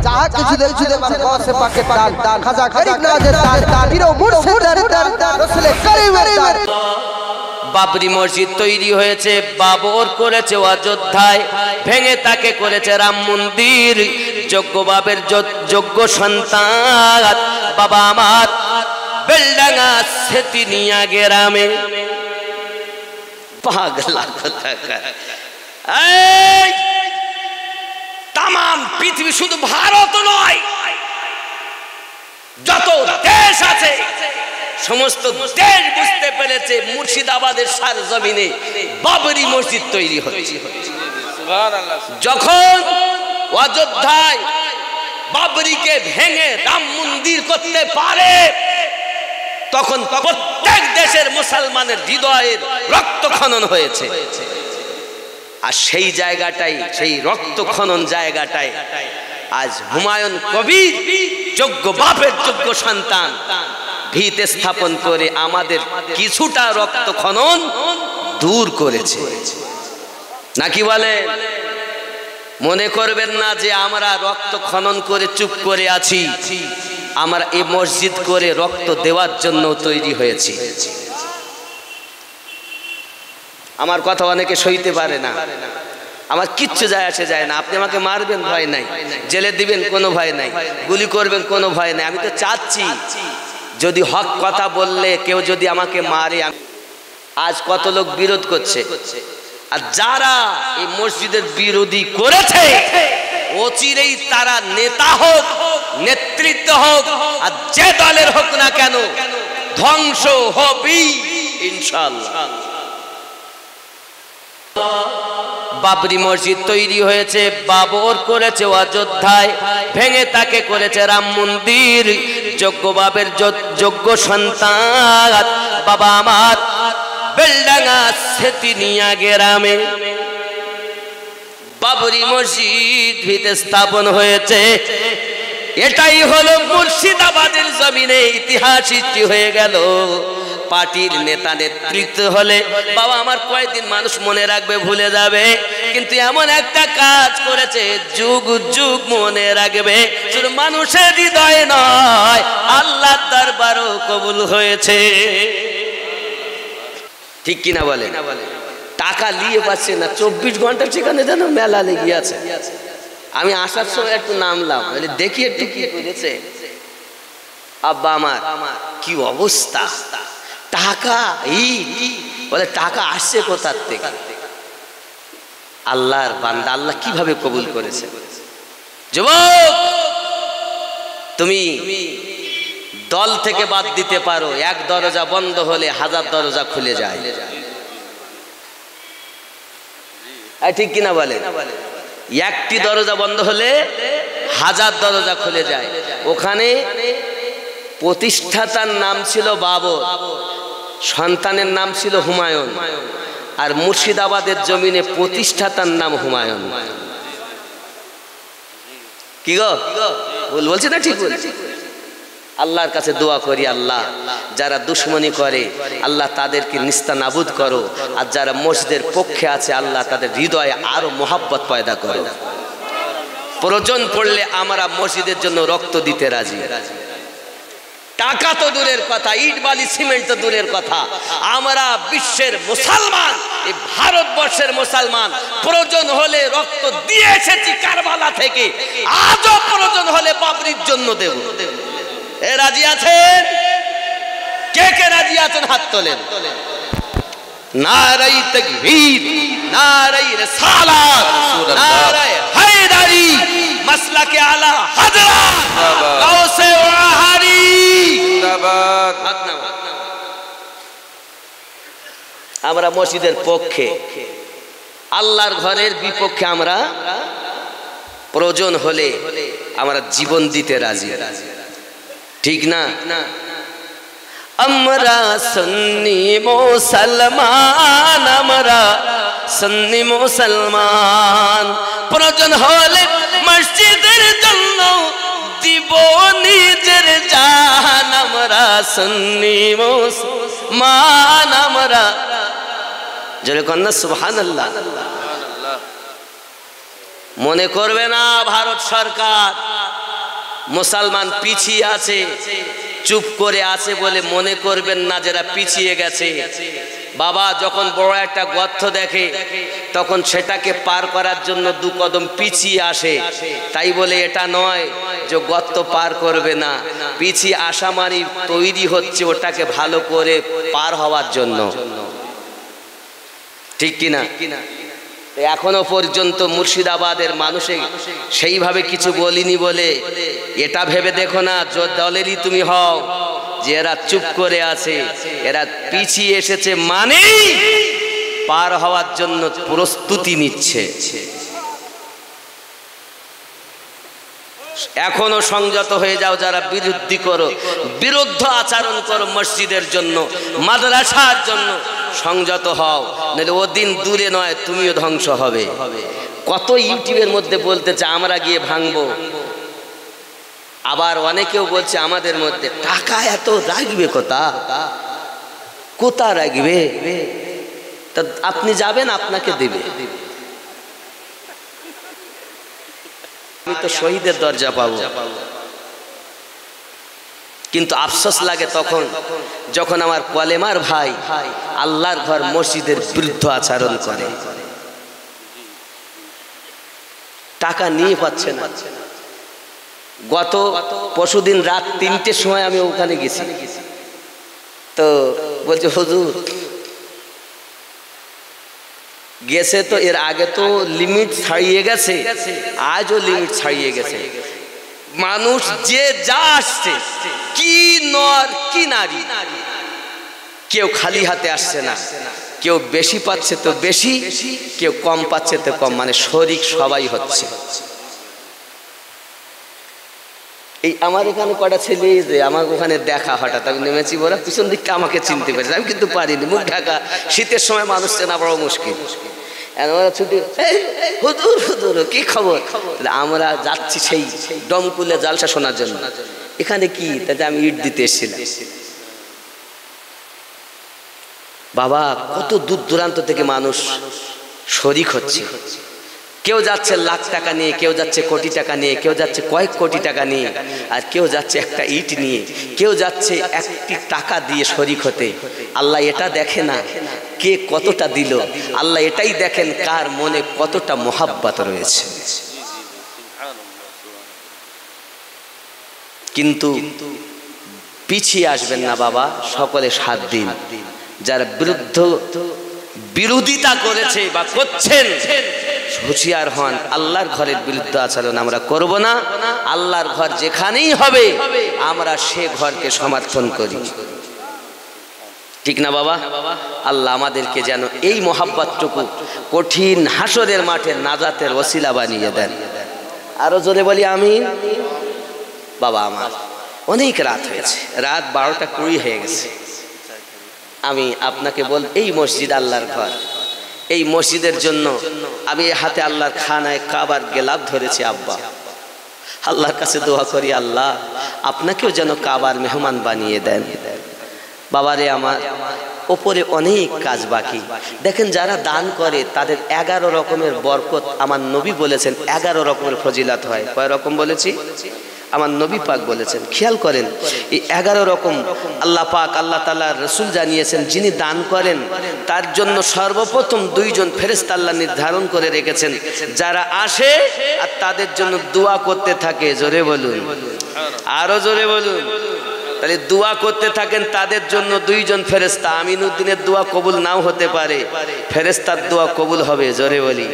जहाँ के जुदे मार गौ से पाके ताल खाजा गरीब नवाज़ेर ताल हिरो मुर्शिद दर रसूल करीमेर ताल বাবরি মসজিদ তৈরি হয়েছে, বাবর করেছে অযোধ্যায়, ভেঙে তাকে করেছে রাম মন্দির। যোগ্য বাবের যোগ্য সন্তান বাবা আমার বেলডাঙ্গা সেতিনিয়া গ্রামে। পাগলা কোথাকার, এই তাম পৃথিবী শুধু ভারত নয়, যত দেশ আছে সমস্ত দেশ বুঝতে পেরেছে মুর্শিদাবাদের সারজমিনে বাবরি মসজিদ তৈরি হচ্ছে। যখন অযোধ্যায় বাবরিকে ভেঙে রাম মন্দির করতে পারে, তখন প্রত্যেক দেশের মুসলমানের হৃদয়ের রক্ত খনন হয়েছে। আর সেই জায়গাটাই, সেই রক্ত খনন জায়গাটায় আজ হুমায়ুন কবির যোগ্য বাপের যোগ্য সন্তান ভিত স্থাপন করে আমাদের কিছুটা রক্ত খনন দূর করেছে। নাকি বলে? মনে করবেন না যে আমরা রক্ত খনন করে চুপ করে আছি, আমরা এই মসজিদ করে রক্ত দেওয়ার জন্য তৈরি হয়েছি। আমার কথা অনেকে সইতে পারে না, আমার কিচ্ছু যায় আসে যায় না। আপনি আমাকে মারবেন ভয় নাই, জেলে দিবেন কোনো ভয় নাই, গুলি করবেন কোনো ভয় নাই। আমি তো চাচ্ছি যদি হক কথা বললে কেউ যদি আমাকে মারে, আজ কত লোক বিরোধ করছে, আর যারা এই মসজিদের বিরোধী করেছে অচিরেই তারা নেতা হোক, নেতৃত্ব হোক, আর যে দলের হোক না কেন ধ্বংস হবেই ইনশাআল্লাহ। বাবরি মসজিদ তৈরি হয়েছে, বাবর করেছে অযোধ্যায়, ভেঙে তাকে করেছে রাম মন্দির। যোগ্য বাবের যোগ্য সন্তান বাবা আমার বেলডাঙ্গা সেতিনিয়া গ্রামে বাবরি মসজিদ ভিতে স্থাপন হয়েছে। এটাই হলো মুর্শিদাবাদের জমিনে ইতিহাস সৃষ্টি হয়ে গেল। পার্টির নেতা নেতৃত্ব হলে বাবা আমার কয়েকদিন মানুষ মনে রাখবে, ভুলে যাবে, কিন্তু এমন একটা কাজ করেছে যুগ যুগ মনে রাখবে। শুধু মানুষের হৃদয়ে নয়, আল্লাহর দরবারও কবুল হয়েছে। ঠিক কিনা বলে? টাকা নিয়ে পাচ্ছে না, 24 ঘন্টা সেখানে যেন মেলা লেগে আছে। আমি আসার সময় একটু নামলাম, দেখি একটু কি করেছে। আব্বা আমার কি অবস্থা, টাকা বলে টাকা আসছে কোথার থেকে? আল্লাহর বান্দা, আল্লাহ কিভাবে কবুল করেছে। যুবক, তুমি দল থেকে বাদ দিতে পারো, এক দরজা বন্ধ হলে 1000 দরজা খুলে যায়। ঠিক কিনা বলে? একটি দরজা বন্ধ হলে 1000 দরজা খুলে যায়। ওখানে প্রতিষ্ঠাতার নাম ছিল বাবর, সন্তানের নাম ছিল হুমায়ুন, আর মুর্শিদাবাদের জমিনে প্রতিষ্ঠাতার নাম হুমায়ুন। কি গো বলছি না? ঠিক বলছি। আল্লাহর কাছে দোয়া করি, আল্লাহ যারা দুশ্মনী করে আল্লাহ তাদেরকে নিস্তানাবুদ করো, আর যারা মসজিদের পক্ষে আছে আল্লাহ তাদের হৃদয়ে আরো মোহাব্বত পয়দা করো। প্রয়োজন পড়লে আমরা মসজিদের জন্য রক্ত দিতে রাজি। টাকা তো দূরের কথা, ইট বালি সিমেন্ট তো দূরের কথা, আমরা বিশ্বের মুসলমান, এই ভারতবর্ষের মুসলমান প্রয়োজন হলে রক্ত দিয়ে এসেছি কারবালা থেকে, আজও প্রয়োজন হলে বাবরির জন্য দেব। এ রাজি আছেন? কে কে রাজি আছেন হাত তোলেন। নারাই তাকবীর, নারাই রিসালাত, নারাই হায়দারি, মাসলাকে আলা হযরত গাউসে ওয়াহারি জিন্দাবাদ। আমরা মসজিদের পক্ষে, আল্লাহর ঘরের বিপক্ষে আমরা প্রয়োজন হলে আমরা জীবন দিতে রাজি। ঠিক না? আমরা সুন্নি মুসলমান, আমরা সুন্নি মুসলমান, প্রয়োজন হলে মসজিদের জন্য দিব নিজের জান। আমরা সুন্নি মুসলমান, আমরা জোরে কন্যা সুবহানাল্লাহ। মনে করবে না ভারত সরকার মুসলমান পিছিয়ে আছে, চুপ করে আছে বলে মনে করবেন না যারা পিছিয়ে গেছে। বাবা যখন বড় একটা গর্ত দেখে তখন সেটাকে পার করার জন্য 2 কদম পিছিয়ে আসে, তাই বলে এটা নয় যে গর্ত পার করবে না। পিছিয়ে আসা মানে তৈরি হচ্ছে ওটাকে ভালো করে পার হওয়ার জন্য, ঠিক কিনা? এখনো পর্যন্ত মুর্শিদাবাদের মানুষে সেইভাবে কিছু বলিনি বলে এটা ভেবে দেখো না দলেরই তুমি হও যে এরা চুপ করে আছে, এরা পিছিয়ে এসেছে মানে পার হওয়ার জন্য প্রস্তুতি নিচ্ছে। এখনো সংযত হয়ে যাও যারা বিরুদ্ধ আচরণ করো মসজিদের জন্য, মাদ্রাসার জন্য সংযত হও, নাহলে ওদিন দূরে নয় তুমিও ধ্বংস হবে। কত ইউটিউবের মধ্যে বলতেছে আমরা গিয়ে ভাঙবো, আবার অনেকেও বলছে আমাদের মধ্যে টাকা এত রাখবে কোথা রাখবে, তা আপনি যাবেন আপনাকে দেবে। আমি তো শহীদের দরজা পাবো, কিন্তু আফসোস লাগে তখন যখন আমার কলেমার ভাই আল্লাহর ঘর মসজিদের বিরুদ্ধ আচরণ করে, টাকা নিয়ে পাচ্ছে না। গত পরশুদিন রাত 3টের সময় আমি ওখানে গেছি, তো বলছে হুজুর গেছে তো এর আগে তো লিমিট ছাড়িয়ে গেছে, আজও লিমিট ছাড়িয়ে গেছে। মানুষ যে যা আসছে, কি নর কি নারী, কেউ খালি হাতে আসছে না, কেউ বেশি পাচ্ছে তো বেশি, কেউ কম পাচ্ছে তো কম, মানে শরিক সবাই হচ্ছে। এই আমার এখানে কটা ছেলে যে আমার ওখানে দেখা, হঠাৎ আমি নেমেছি, ওরা পিছন দিকটা আমাকে চিনতে পেরেছে, আমি কিন্তু পারিনি, মুখ ঢাকা, শীতের সময় মানুষ চেনা বড় মুশকিল। ওরা ছুটি হুজুর হুজুর কি খবর, আমরা যাচ্ছি সেই দমকুলে জালসা শোনার জন্য। এখানে কি, তাতে আমি ইট দিতে এসেছিলাম। বাবা কত দূর দূরান্ত থেকে মানুষ শরিক হচ্ছে, কেউ যাচ্ছে লাখ টাকা নিয়ে, কেউ যাচ্ছে কোটি টাকা নিয়ে, কেউ যাচ্ছে কয়েক কোটি টাকা নিয়ে, আর কেউ যাচ্ছে একটা ইট নিয়ে, কেউ যাচ্ছে একটি টাকা দিয়ে শরিক হতে। আল্লাহ এটা দেখে না কে কতটা দিল, আল্লাহ এটাই দেখেন কার মনে কতটা মোহাব্বত রয়েছে। কিন্তু পিছিয়ে আসবেন না বাবা, সকলে সাথ দিন। যারা বিরোধিতা করেছে বা করছেন হুঁশিয়ার হন, আল্লাহর ঘরের বিরুদ্ধে আচরণ আমরা করব না। আল্লাহর ঘর যেখানেই হবে আমরা সে ঘরকে সমর্থন করি, ঠিক না বাবা? আল্লাহ আমাদেরকে যেন এই মোহাব্বতটুকু কঠিন হাসরের মাঠে নাজাতের ওসিলা বানিয়ে দেন। আরো জোরে বলি আমিন। বাবা আমার অনেক রাত হয়েছে, রাত 12টা 20 হয়ে গেছে। আমি আপনাকে বল, এই মসজিদ আল্লাহর ঘর, এই মসজিদের জন্য আমি হাতে আল্লাহর খানায় কাবার গেলাপ ধরেছি। আব্বা আল্লাহর কাছে দোয়া করি, আল্লাহ আপনাকেও যেন কাবার মেহমান বানিয়ে দেন। বাবারে আমার ওপরে অনেক কাজ বাকি। দেখেন যারা দান করে তাদের 11 রকমের বরকত আমার নবী বলেছেন, 11 রকমের ফজিলাত হয়। কয় রকম বলেছি? আমার নবী পাক বলেছেন। খেয়াল করেন এই 11 রকম আল্লাহ পাক আল্লাহ তাআলা রাসূল জানিয়েছেন, যিনি দান করেন তার জন্য সর্বপ্রথম 2 জন ফেরেশতা আল্লাহ নির্ধারণ করে রেখেছেন, যারা আসে আর তাদের জন্য দোয়া করতে থাকে। জোরে বলুন, আরো জোরে বলুন। তাহলে দোয়া করতে থাকেন তাদের জন্য 2 জন ফেরেশতা। আমিনুদ্দিনের দোয়া কবুল নাও হতে পারে, ফেরেশতার দোয়া কবুল হবে। জোরে বলি।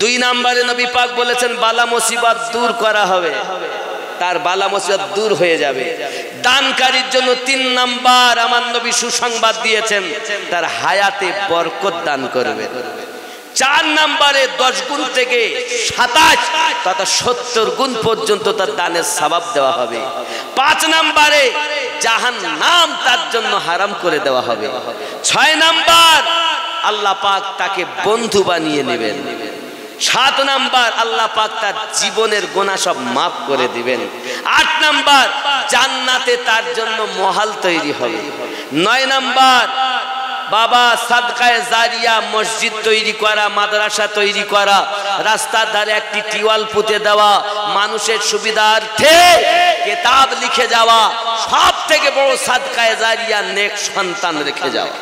2 নম্বরে নবী পাক বলেছেন বালা মুসিবত দূর করা হবে, তার বালা মুসিবত দূর হয়ে যাবে। দানকারীর জন্য 3 নাম্বার আমার নবী সুসংবাদ দিয়েছেন, তার হায়াতে বরকত দান করবে। 4 নম্বরে 10 গুণ থেকে 27 তথা 70 গুণ পর্যন্ত তার দানের সওয়াব দেওয়া হবে। 5 নম্বরে জাহান্নাম তার জন্য হারাম করে দেওয়া হবে। 6 নাম্বার আল্লাহ পাক তাকে বন্ধু বানিয়ে নেবেন। 7 নাম্বার আল্লাহ পাক তার জীবনের গুনাহ সব মাফ করে দিবেন। 8 নাম্বার জান্নাতে তার জন্য মহল তৈরি হবে। 9 নাম্বার বাবা সাদকায়ে জারিয়া, মসজিদ তৈরি করা, মাদ্রাসা তৈরি করা, রাস্তার ধারে একটি টিওয়াল পুঁতে দেওয়া, মানুষের সুবিধার্থে কিতাব লিখে যাওয়া সব থেকে বড় সাদকায়ে জারিয়া, নেক সন্তান রেখে যাওয়া।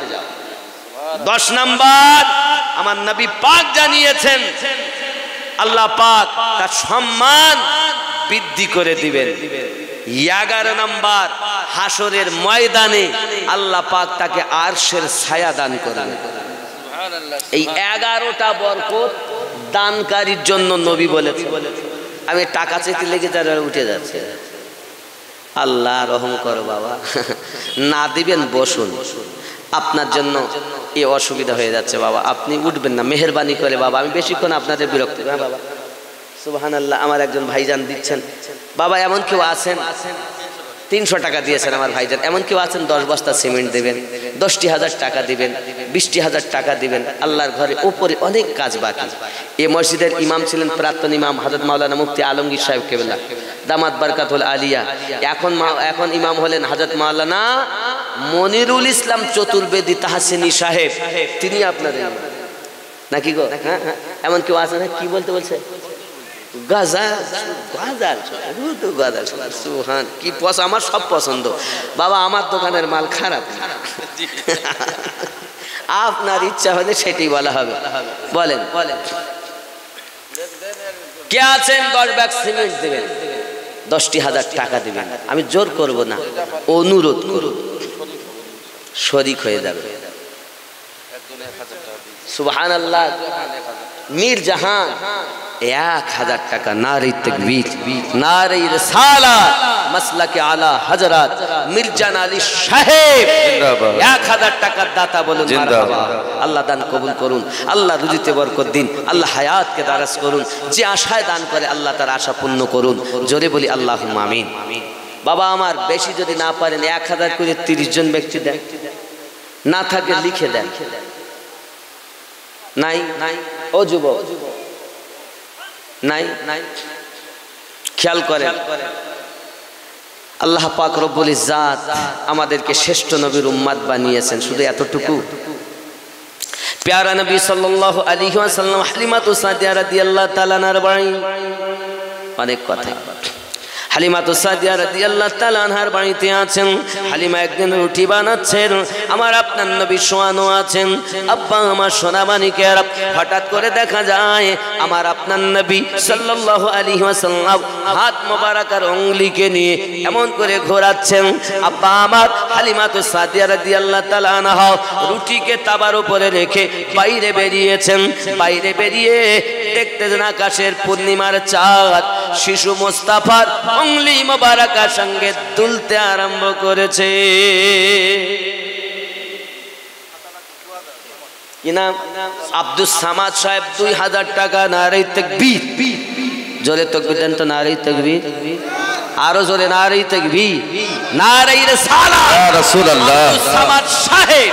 10 নাম্বার আমার নবী পাক জানিয়েছেন আল্লাহ পাক তার সম্মান বৃদ্ধি করে দিবেন। 11 নাম্বার হাসরের ময়দানে আল্লাহ পাক তাকে আরশের ছায়া দান করবেন। এই 11টা বরকত দানকারীর জন্য নবী বলেছেন। আমি টাকা চাইতে লেগে যারা উঠে যাচ্ছে, আল্লাহ রহম করো বাবা, না দিবেন বসুন, আপনার জন্য এই অসুবিধা হয়ে যাচ্ছে বাবা, আপনি উঠবেন না, মেহেরবানি করে বাবা, আমি বেশিক্ষণ আপনাদের বিরক্ত না বাবা। সুবহানাল্লাহ, আমার একজন ভাইজান দিচ্ছেন বাবা, এমন কেউ আছেন 300 টাকা দিয়েছেন আমার ভাইজান, এমন কেউ আছেন 10 বস্তা সিমেন্ট দেবেন, 10,000 টাকা দিবেন, 20,000 টাকা দিবেন। আল্লাহর ঘরে উপরে অনেক কাজ বাকি। এই মসজিদের ইমাম ছিলেন প্রাক্তন ইমাম হযরত মাওলানা মুফতি আলমগীর সাহেব কেবলা দামাত বারকাতুল আলিয়া। এখন ইমাম হলেন হযরত মাওলানা মনিরুল ইসলাম চতুর্বেদী তাহসিনী সাহেব, তিনি আপনাদের নাকি গো? হ্যাঁ, এমন কেউ আছে না? কি বলতে বলছে? আমার সব পছন্দ বাবা, আমার দোকানের মাল খারাপ, আপনার ইচ্ছা হলে সেটাই বলা হবে। বলেন কে আছেন 10 ব্যাগ সিমেন্ট দেবেন, 10,000 টাকা দিবেন? আমি জোর করব না, অনুরোধ করব, শরীক হয়ে যাবে। সুবহানাল্লাহ। মীর জাহান 1000 টাকা, নারে তাকবীর, নারে রিসালাত, মাসলাকে আলা হযরত মির্জান আলী সাহেব 1000 টাকার দাতা, বলুন মারহাবা। আল্লাহ দান কবুল করুন, আল্লাহ রুজিতে বরকত দিন, আল্লাহ হায়াতকে দারাজ করুন, যে আশায় দান করে আল্লাহ তার আশা পূর্ণ করুন। জোরে বলি আল্লাহুম্মা আমিন। বাবা আমার বেশি যদি না পারেন 1000 করে 30 জন ব্যক্তি দেন, না থাকে লিখে দেন। নাই ও যুবক, নাই খেয়াল করেন, আল্লাহ পাক রব্বুল ইজ্জাত আমাদেরকে শ্রেষ্ঠ নবীর উম্মত বানিয়েছেন। শুধু এতটুকু, প্যারা নবী সাল্লাল্লাহু আলাইহি ওয়াসাল্লাম হালিমাতু সাদিয়া রাদিয়াল্লাহু তাআলা আনহার বাড়ি, অনেক কথা। হালিমাতু সাদিয়া রাদিয়াল্লাহু তাআলা আনহার বাড়িতে আছেন। হালিমা একদিন রুটি বানাচ্ছেন, আমার আপনার নবী শোয়ানো আছেন। আব্বা আমার সোনামানিকের, হঠাৎ করে দেখা যায় আমার আপনার নবী সাল্লাল্লাহু আলাইহি ওয়াসাল্লাম হাত মোবারকার আঙ্গুলিকে নিয়ে এমন করে ঘোরাচ্ছেন। আব্বা আমার হালিমাতু সাদিয়া রাদিয়াল্লাহু তাআলা আনহা রুটিকে তাবার উপরে রেখে বাইরে বেরিয়েছেন। বাইরে বেরিয়ে দেখতেছেন আকাশের পূর্ণিমার চাঁদ শিশু মোস্তাফার আঙ্গুলি মোবারকার সঙ্গে দুলতে আরম্ভ করেছে। কি নাম? আব্দুস সামাদ সাহেব। 2000 টাকা। নারে তাকবীর, জোরে তাকবীর দেন তো, নারে তাকবীর, আরো জোরে নারে তাকবীর, নারে রিসালাত ইয়া রাসূলুল্লাহ। আব্দুস সামাদ সাহেব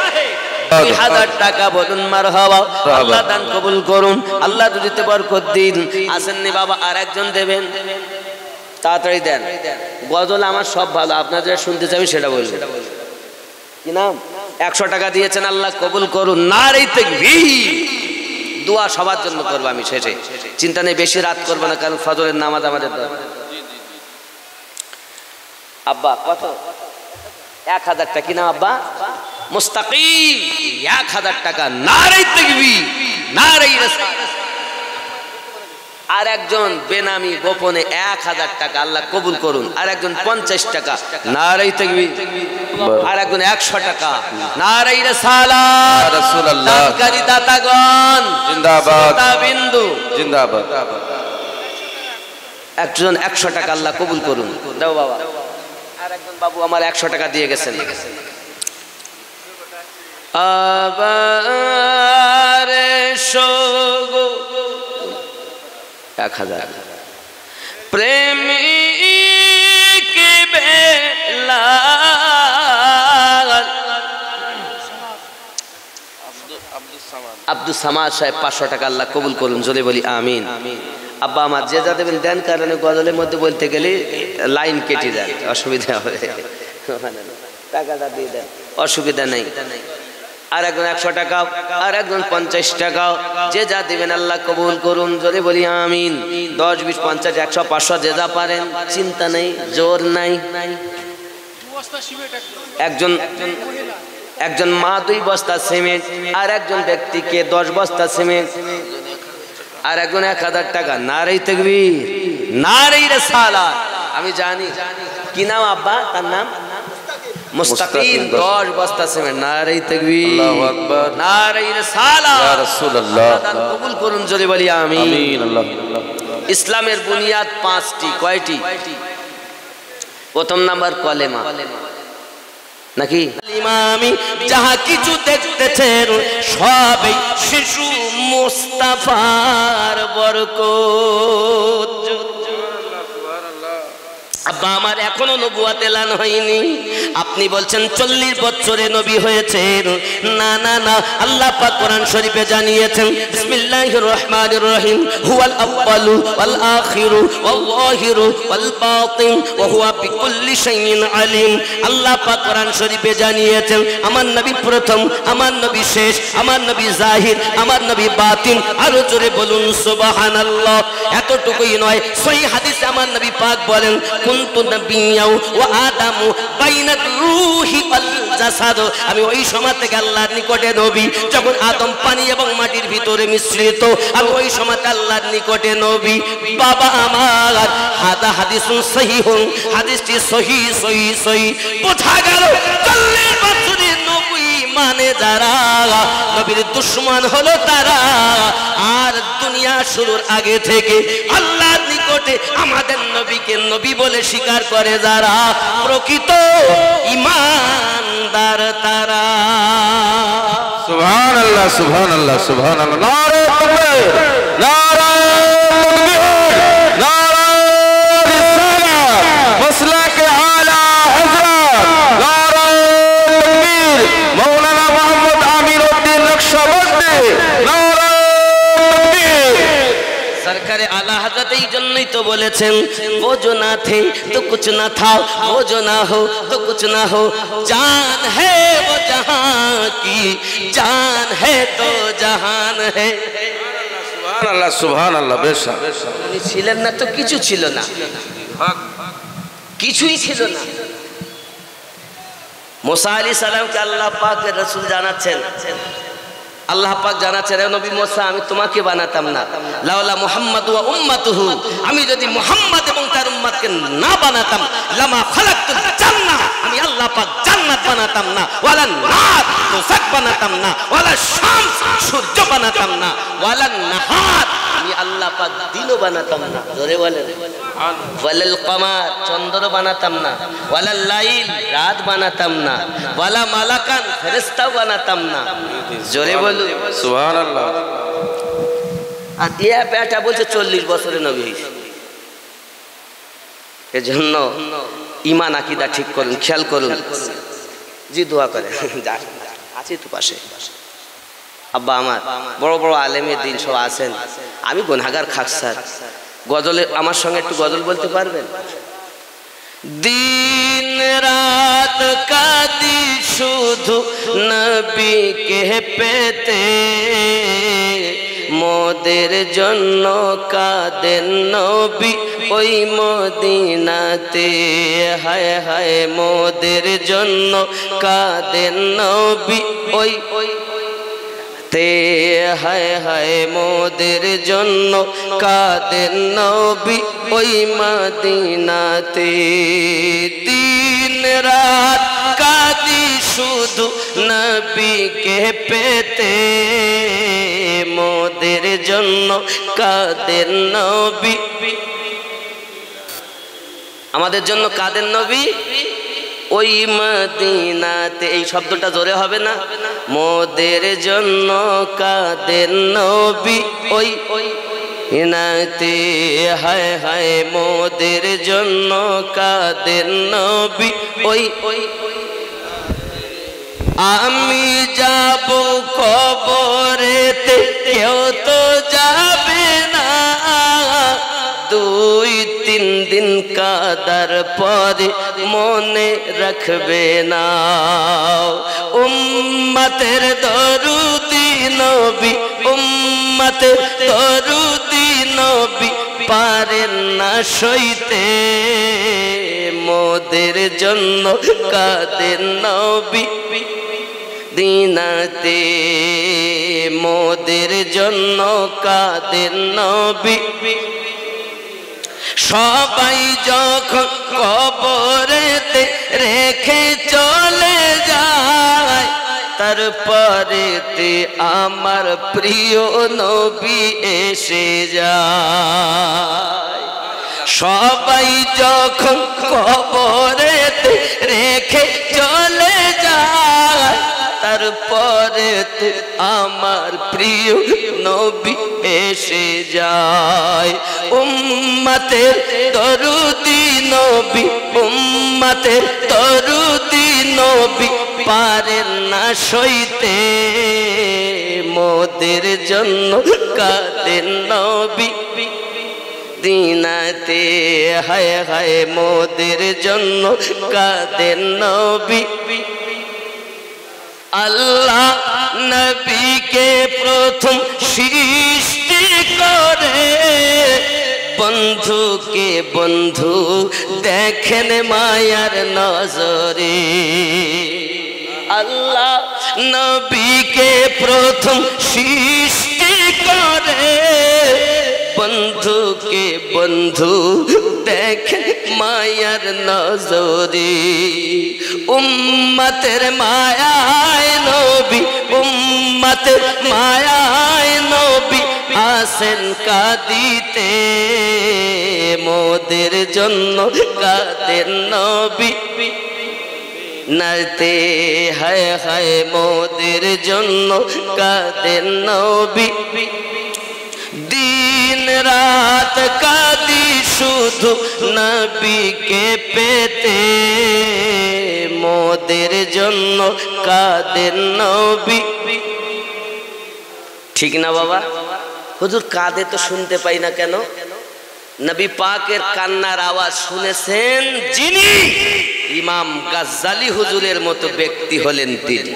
2000 টাকা, বলুন মারহাবা। আল্লাহ দান কবুল করুন, আল্লাহ দিতে বরকত দিন। আসেননি বাবা, আর একজন দেবেন, তাড়াতাড়ি দেন। গজল আমার সব ভালো, আপনারা যেটা শুনতে চাইবেন সেটা বলবেন। কি নাম? 100 টাকা দিয়েছেন, আল্লাহ কবুল করুন। নারে তাকবীর। দোয়া সবার জন্য করবো আমি শেষে, চিন্তা নেই, বেশি রাত করবো না, কারণ ফজরের নামাজ আমাদের দরকার। আব্বা কত? 1000 টাকা। কি নাম আব্বা? মুস্তাকিম। 1000 টাকা। নারে তাকবীর, নারে রিসালাত। আর একজন বেনামি গোপনে 1000 টাকা, আল্লাহ কবুল করুন। আর একজন 50 টাকা, নারে তাকবীর। আর একজন 100 টাকা, নারে রিসালাত ইয়া রাসূলুল্লাহ। দানকারী দাতাগণ জিন্দাবাদ, বিন্দু জিন্দাবাদ। একজন 100 টাকা, আল্লাহ কবুল করুন। দাও বাবা। আর একজন বাবু আমার 100 টাকা দিয়ে গেছেন। আবার শোগো 1000। প্রেমিক বেলা আব্দুস সামাদ সাহেব 500 টাকা, আল্লাহ কবুল করুন। জোরে বলি আমিন। আব্বা আমার যে যা দেবেন দেন, কারণ গজলের মধ্যে বলতে গেলে লাইন কেটে যায়, অসুবিধা হবে। টাকাটা দিয়ে দেন, অসুবিধা নেই। আর একজন 100 টাকা, আর একজন 50 টাকা, যে যা দিবেন আল্লাহ কবুল করুন। যদি বলি আমিন। 10, 20, 50, 100, 500 যে যা পারেন, চিন্তা নেই, জোর নাই। একজন মা 2 বস্তা সিমেন্ট, আর একজন ব্যক্তিকে 10 বস্তা সিমেন্ট, আর একজন 1000 টাকা। নারে তাকবীর, নারে রিসালাত। আমি জানি কি নাম আব্বা, তার নাম মুস্তাকিম। 10 বস্তা সিমেন্ট। নারে তাকবীর, আল্লাহু আকবার, নারে রিসালাত, ইয়া রাসূলুল্লাহ। আল্লাহ কবুল করুন, জোরে বলি আমিন। আমিন। আল্লাহ। ইসলামের বুনিয়াদ 5টি। কয়টি? প্রথম নাম্বার কলেমা, নাকি? ইমামি যাহা কিছু দেখতেছেন সবই শিশু মুস্তাফার বরকত। আব্বা আমার এখনো নবুয়ত এলান হয়নি, আপনি বলছেন 40 বছরে নবী হয়েছেন। না না না, আল্লাহ পাক কোরআন শরীফে জানিয়েছেন বিসমিল্লাহির রহমানির রহিম হুয়াল আউয়ালু ওয়াল আখিরু ওয়াল যাহিরু ওয়াল বাতিন ওয়া হুয়া বিকুল্লি শাইইন আলিম। আল্লাহ পাক কোরআন শরীফে জানিয়েছেন আমার নবী প্রথম, আমার নবী শেষ, আমার নবী জাহির, আমার নবী বাতিন। আরো জোরে বলুন সুবহানাল্লাহ। এতটুকুই নয়, সহিহ হাদিসে আমার নবী পাক বলেন কুনতু নাবিয়্যাও ওয়া আদামু বাইনার রূহি ওয়াল জাসাদ। আমি ওই সময় থেকে আল্লাহর নিকটে নবী, যখন আদম পানি এবং মাটির ভিতরে মিশ্রিত, আমি ওই সময় আল্লাহর নিকটে নবী। বাবা আমার, হাদা হাদিসুন সহিহুন, হাদিসটি সহিহ সহিহ সহিহ। বোঝা গেল 40 বছরের নবী মানে যারা, নবীর দুশমন হলো তারা। আর দুনিয়া শুরুর আগে থেকে আল্লাহর নিকটে আমাদের নবীকে নবী বলে স্বীকার করে যারা, প্রকৃত ঈমানদার তারা। সুবহানাল্লাহ, সুবহানাল্লাহ, সুবহানাল্লাহ। নারে তাকবীর, নারে তাকবীর, নারে রিসালাত, মাসলাকে আলা হযরত, নারে তাকবীর, মাওলানা মুহাম্মদ আমিরউদ্দিন নকশবন্দি, নারে তাকবীর। সরকারে আলা হযরত এই জন্যই তো বলেছেন वो जो ना थे तो कुछ ना था, वो जो ना हो तो कुछ ना हो, जान है वो जहां की, जान है तो जहान है। সুবহানাল্লাহ, সুবহানাল্লাহ। বেশক উনি ছিলেন না তো কিছু ছিল না, কিছুই ছিল না। মুসা আলাইহিস সালামকে আল্লাহ পাকের রাসূল জানাচ্ছেন, আল্লাহ পাক জানাচ্ছেন হে নবী মুসা আমি তোমাকে বানাতাম না, লাউলা মুহাম্মাদ ওয়া উম্মাতুহু, আমি যদি মুহাম্মদ এবং তার উম্মতকে না বানাতাম, লামা খালাকতুল জান্নাহ, আমি আল্লাহ পাক জান্নাত বানাতাম না, ওয়ালা নার দোজখ বানাতাম না, ওয়ালা শামস সূর্য বানাতাম না, ওয়ালা নাহার আমি আল্লাহ পাক দিনও বানাতাম না। জোরে বলেন ওয়ালাল কমার চন্দ্র বানাতাম না, ওয়ালাল লাইল রাত বানাতাম না, ওয়ালা মালাকান ফেরেশতা বানাতাম না। জোরে বলুন সুবহানাল্লাহ। আর ইয়া বেটা বলছে 40 বছরে নবী হয়েছে। এজন্য ঈমান আকীদা ঠিক করুন, খেয়াল করুন। জি দোয়া করে আছে তো পাশে। আব্বা আমার বড় বড় আলেমে দিন সব আছেন, আমি গুনাহগার খাকসার। গজলে আমার সঙ্গে একটু গজল বলতে পারবেন? দিন রাত কাঁদি শুধু নবীকে পেতে, মোদের জন্য কাঁদেন নবী ওই মদিনাতে, হায় হায় মোদের জন্য কাঁদেন নবী ওই তে, হায় হায় মোদের জন্য কাঁদেন নবী ওই মদিনাতে। দিন রাত কাঁদি শুধু নবীকে পেতে, মোদের জন্য কাঁদেন নবী, আমাদের জন্য কাঁদেন নবী ওই মদিনাতে। এই শব্দটা জোরে হবে না? মোদের জন্য কাঁদেন নবী ওই মদিনাতে, হায় হায় মোদের জন্য কাঁদেন নবী ওই। আমি যাব কবরেতে কেউ তো যাবে না, 2-3 দিন কাদার পরে মনে রাখবে না উম্মতের দরুদি নবী উম্মতের দরুদি নবী পারেন না সইতে মোদের জন্য কাঁদেন নবী দিনাতে মোদের জন্য কাঁদেন নবী সবাই যখন কবরেতে রেখে চলে যায় তারপরেতে আমার প্রিয় নবী এসে যায় সবাই যখন কবরেতে রেখে চলে যায় তারপরেতে আমার প্রিয় নবী এসে যায় উম্মতের দরুদি নবী উম্মতের দরুদি নবী পারেন না সইতে মোদের জন্য কাঁদেন নবী দিনাতে হায় হায় মোদের জন্য কাঁদেন নবী আল্লাহ নবীকে প্রথম সৃষ্টি করে বন্ধুকে বন্ধু দেখেন মায়ার নজরে আল্লাহ নবীকে প্রথম সৃষ্টি করে বন্ধুকে বন্ধু দেখেন মায়ার নজরে উম্মতের মায়ায় নবী উম্মতের মায়ায় নবী আসেন কাঁদিতে মোদের জন্য কাঁদেন নবী নাতে হায় হায় মোদের জন্য কাঁদেন নবী দিন রাত কাঁদি শুধু নবীকে পেতে মোদের জন্য কাঁদেন নবী ঠিক না বাবা হুজুর কাঁদে তো শুনতে পাই না কেন নবী পাকের কান্নার আওয়াজ শুনেছেন যিনি ইমাম গাজ্জালি হুজুরের মতো ব্যক্তি হলেন তিনি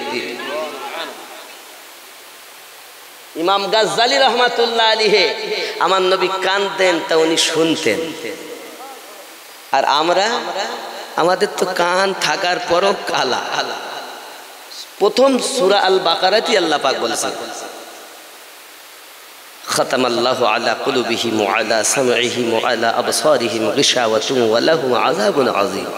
ইমাম গাজ্জালি রহমাতুল্লাহ আলাইহি আমার নবী কাঁদতেন তা উনি শুনতেন আর আমরা আমাদের তো কান থাকার পরও কালা প্রথম সূরা আল বাকারাতে আল্লাহ পাক বলেছেন খাতামাল্লাহু আলা কুলুবিহিম ওয়া আলা সামঈহিম ওয়া আলা আবসারিহিম গিশাওয়াতুন ওয়া লাহুম আযাবুন আযীম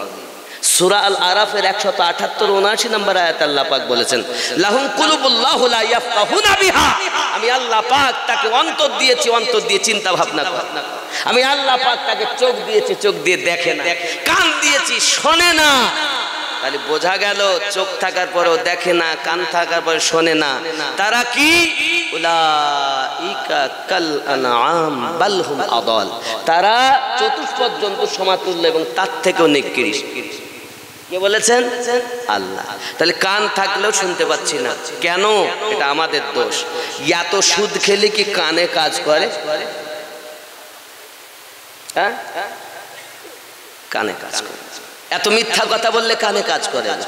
সূরা আল আরাফের 178 79 নম্বর আয়াতে আল্লাহ পাক বলেছেন লাহুম কুলুবুল্লাহু লা ইয়াফকাহুনা বিহা আমি আল্লাহ পাক তাকে অন্তর দিয়েছি অন্তর দিয়ে চিন্তা ভাবনা করে আমি আল্লাহ পাক তাকে চোখ দিয়েছি চোখ দিয়ে দেখে না কান দিয়েছি শোনে না তাহলে বোঝা গেল চোখ থাকার পরেও দেখে না কান থাকার পরে শোনে না তারা কি উলাইকা কাল আনআম বাল হুম আদাল তারা চতুষ্পদ জন্তু সমাতুল্য এবং তার থেকেও নিকৃষ্ট কে বলেছেন আল্লাহ তাহলে কান থাকলেও শুনতে পাচ্ছি না কেন এটা আমাদের দোষ এত সুদ খেলে কি কানে কাজ করে হ্যাঁ কানে কাজ করে এত মিথ্যা কথা বললে কানে কাজ করে না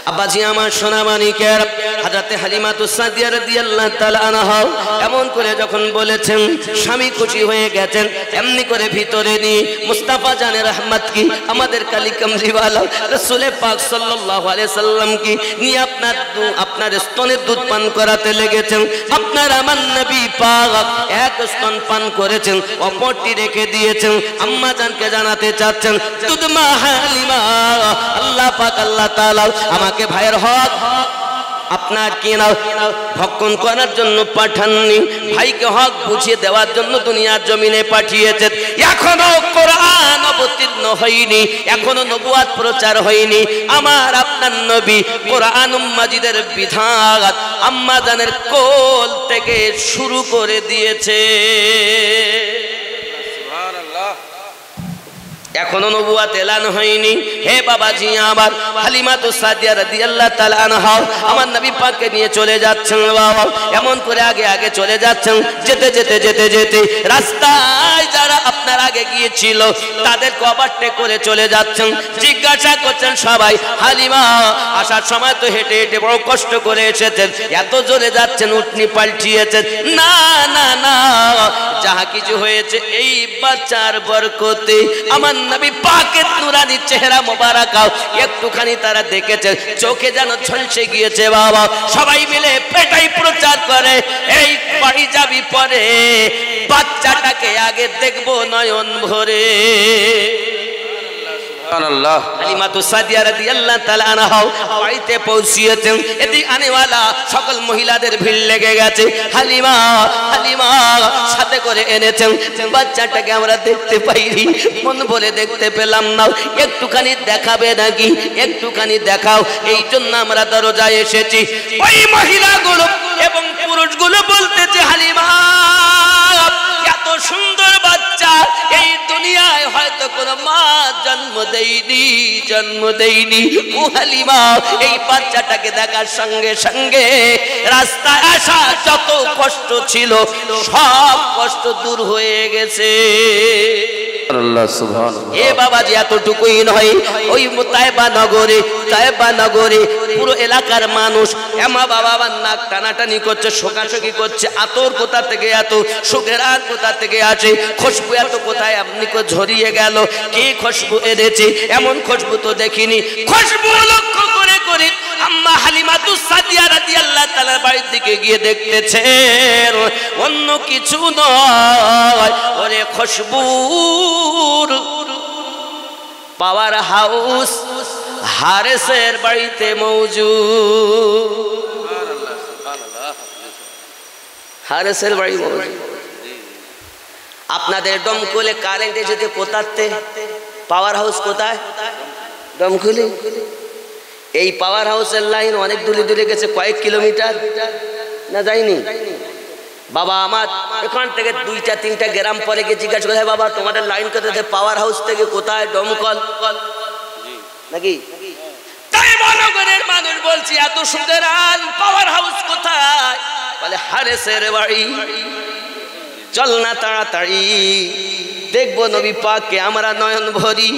আব্বাজি আমার সোনা মানিকের হযরতে হালিমাতুস সাদিয়া রাদিয়াল্লাহু তাআলা আনহা এমন করে যখন বলেছেন স্বামী খুশি হয়ে গেছেন এমনি করে ভিতরে নি মুস্তাফা জানে রহমত কি আমাদের কালি কামলিওয়ালা রাসূল পাক সাল্লাল্লাহু আলাইহি সাল্লাম কি নিয়ে আপনার স্তনের দুধ পান করাতে লেগেছেন আপনার আমার নবী পাক এক স্তন পান করেছেন অপরটি রেখে দিয়েছেন আম্মা জানকে জানাতে চাচ্ছেন দুধ মা হালিমা আল্লাহ পাক আল্লাহ তাআলা আমাকে ভাইয়ের হক আপনার কি না ভক্ষণ করার জন্য পাঠাননি ভাইকে হক বুঝিয়ে দেওয়ার জন্য দুনিয়ার জমিনে পাঠিয়েছেন এখনো কোরআন অবতীর্ণ হয়নি এখনো নবুয়াত প্রচার হয়নি আমার আপনার নবী কোরআন মাজিদের বিধান আম্মা জানের কোল থেকে শুরু করে দিয়েছে এখনো নবুয়াত এলান হয়নি হে বাবাজি আমার হালিমাতুস সাদিয়া রাদিয়াল্লাহু তাআলা আনহা আমার নবী পাককে নিয়ে চলে যাচ্ছেন বাবা এমন করে আগে আগে চলে যাচ্ছেন যেতে যেতে যেতে যেতে রাস্তায় সাহাবাই যারা আপনার আগে গিয়েছিল তাদের কভারটে করে চলে যাচ্ছেন, জিজ্ঞাসা করছেন সবাই হালিমা আসার সময় তো হেঁটে হেঁটে বড় কষ্ট করে এসেছেন, এত জোরে যাচ্ছেন উটনি পাল্টিয়েছেন? না না না, যাহা কিছু হয়েছে এই বাচ্চার বরকতে, আমার নবী পাকের নুরানি চেহারা মোবারক একটুখানি তারা দেখেছে, চোখে যেন ঝলসে গিয়েছে। বাবা সবাই মিলে পেটাই প্রচার করে, এই বাড়ি যাবি পরে বাচ্চাটাকে আগে দেখবো নয়ন ভরে। হালিমাতু সাদিয়া রাদিয়াল্লাহু তাআলা আনহা বাড়িতে পৌঁছিয়েছেন, এদিকে আনেওয়ালা সকল মহিলাদের ভিড় লেগে গেছে। হালিমা হালিমা সাথে করে এনেছেন, বাচ্চাটাকে আমরা দেখতে পাইনি, মন বলে দেখতে পেলাম না, একটুখানি দেখাবে নাকি, একটুখানি দেখাও, এই জন্য আমরা দরজায় এসেছি। ওই মহিলাগুলো এবং পুরুষগুলো বলতেছে হালিমা এত সুন্দর বাচ্চা এই দুনিয়ায় হয়তো কোনো মা জন্ম দেয়নি। ও হালিমা এই বাচ্চাটাকে দেখার সঙ্গে সঙ্গে রাস্তায় আসা যত কষ্ট ছিল সব কষ্ট দূর হয়ে গেছে। এ বাবাজি এতটুকুই নয়, ওই তায়েবা নগরে পুরো এলাকার মানুষ এমা বাবা আমার নাক টানাটানি করছে, শোকাশোকি করছে, আতর কোথা থেকে এত, সুখের আর কোথা থেকে আসে, খুশবু এত কোথায় আপনি ঝরিয়ে গেল, কে খুশবু এনেছে, এমন খুশবু তো দেখিনি। খুশবু লক্ষ্য করে করে আম্মা হালিমাতু সাদিয়া রাদিয়াল্লাহু তাআলার বাড়ির দিকে গিয়ে দেখতেছেন অন্য কিছু নয়, ওরে খুশবুর পাওয়ার হাউস হারেসের বাড়িতে মৌজুদ। হারেসের বাড়ি মৌজুদ। আপনাদের দমকলে কারেন্ট এসেছে কোথাতে? পাওয়ার হাউস কোথায়? দমকলে। এই পাওয়ার হাউসের লাইন অনেক দূরে দূরে গেছে, কয়েক কিলোমিটার না যায়নি? বাবা আমার এখান থেকে 2-3টা গ্রাম পরে গিয়ে জিজ্ঞাসা করে, বাবা তোমাদের লাইন কোথায়? পাওয়ার হাউস থেকে কোথায়? দমকল নাকি? তাই মহানগরের মানুষ বলছি এত সুন্দর পাওয়ার হাউস কোথায়? বলে হারেসের বাড়ি। চল না তাড়াতাড়ি দেখবো নবী পাককে আমরা নয়ন ভরি।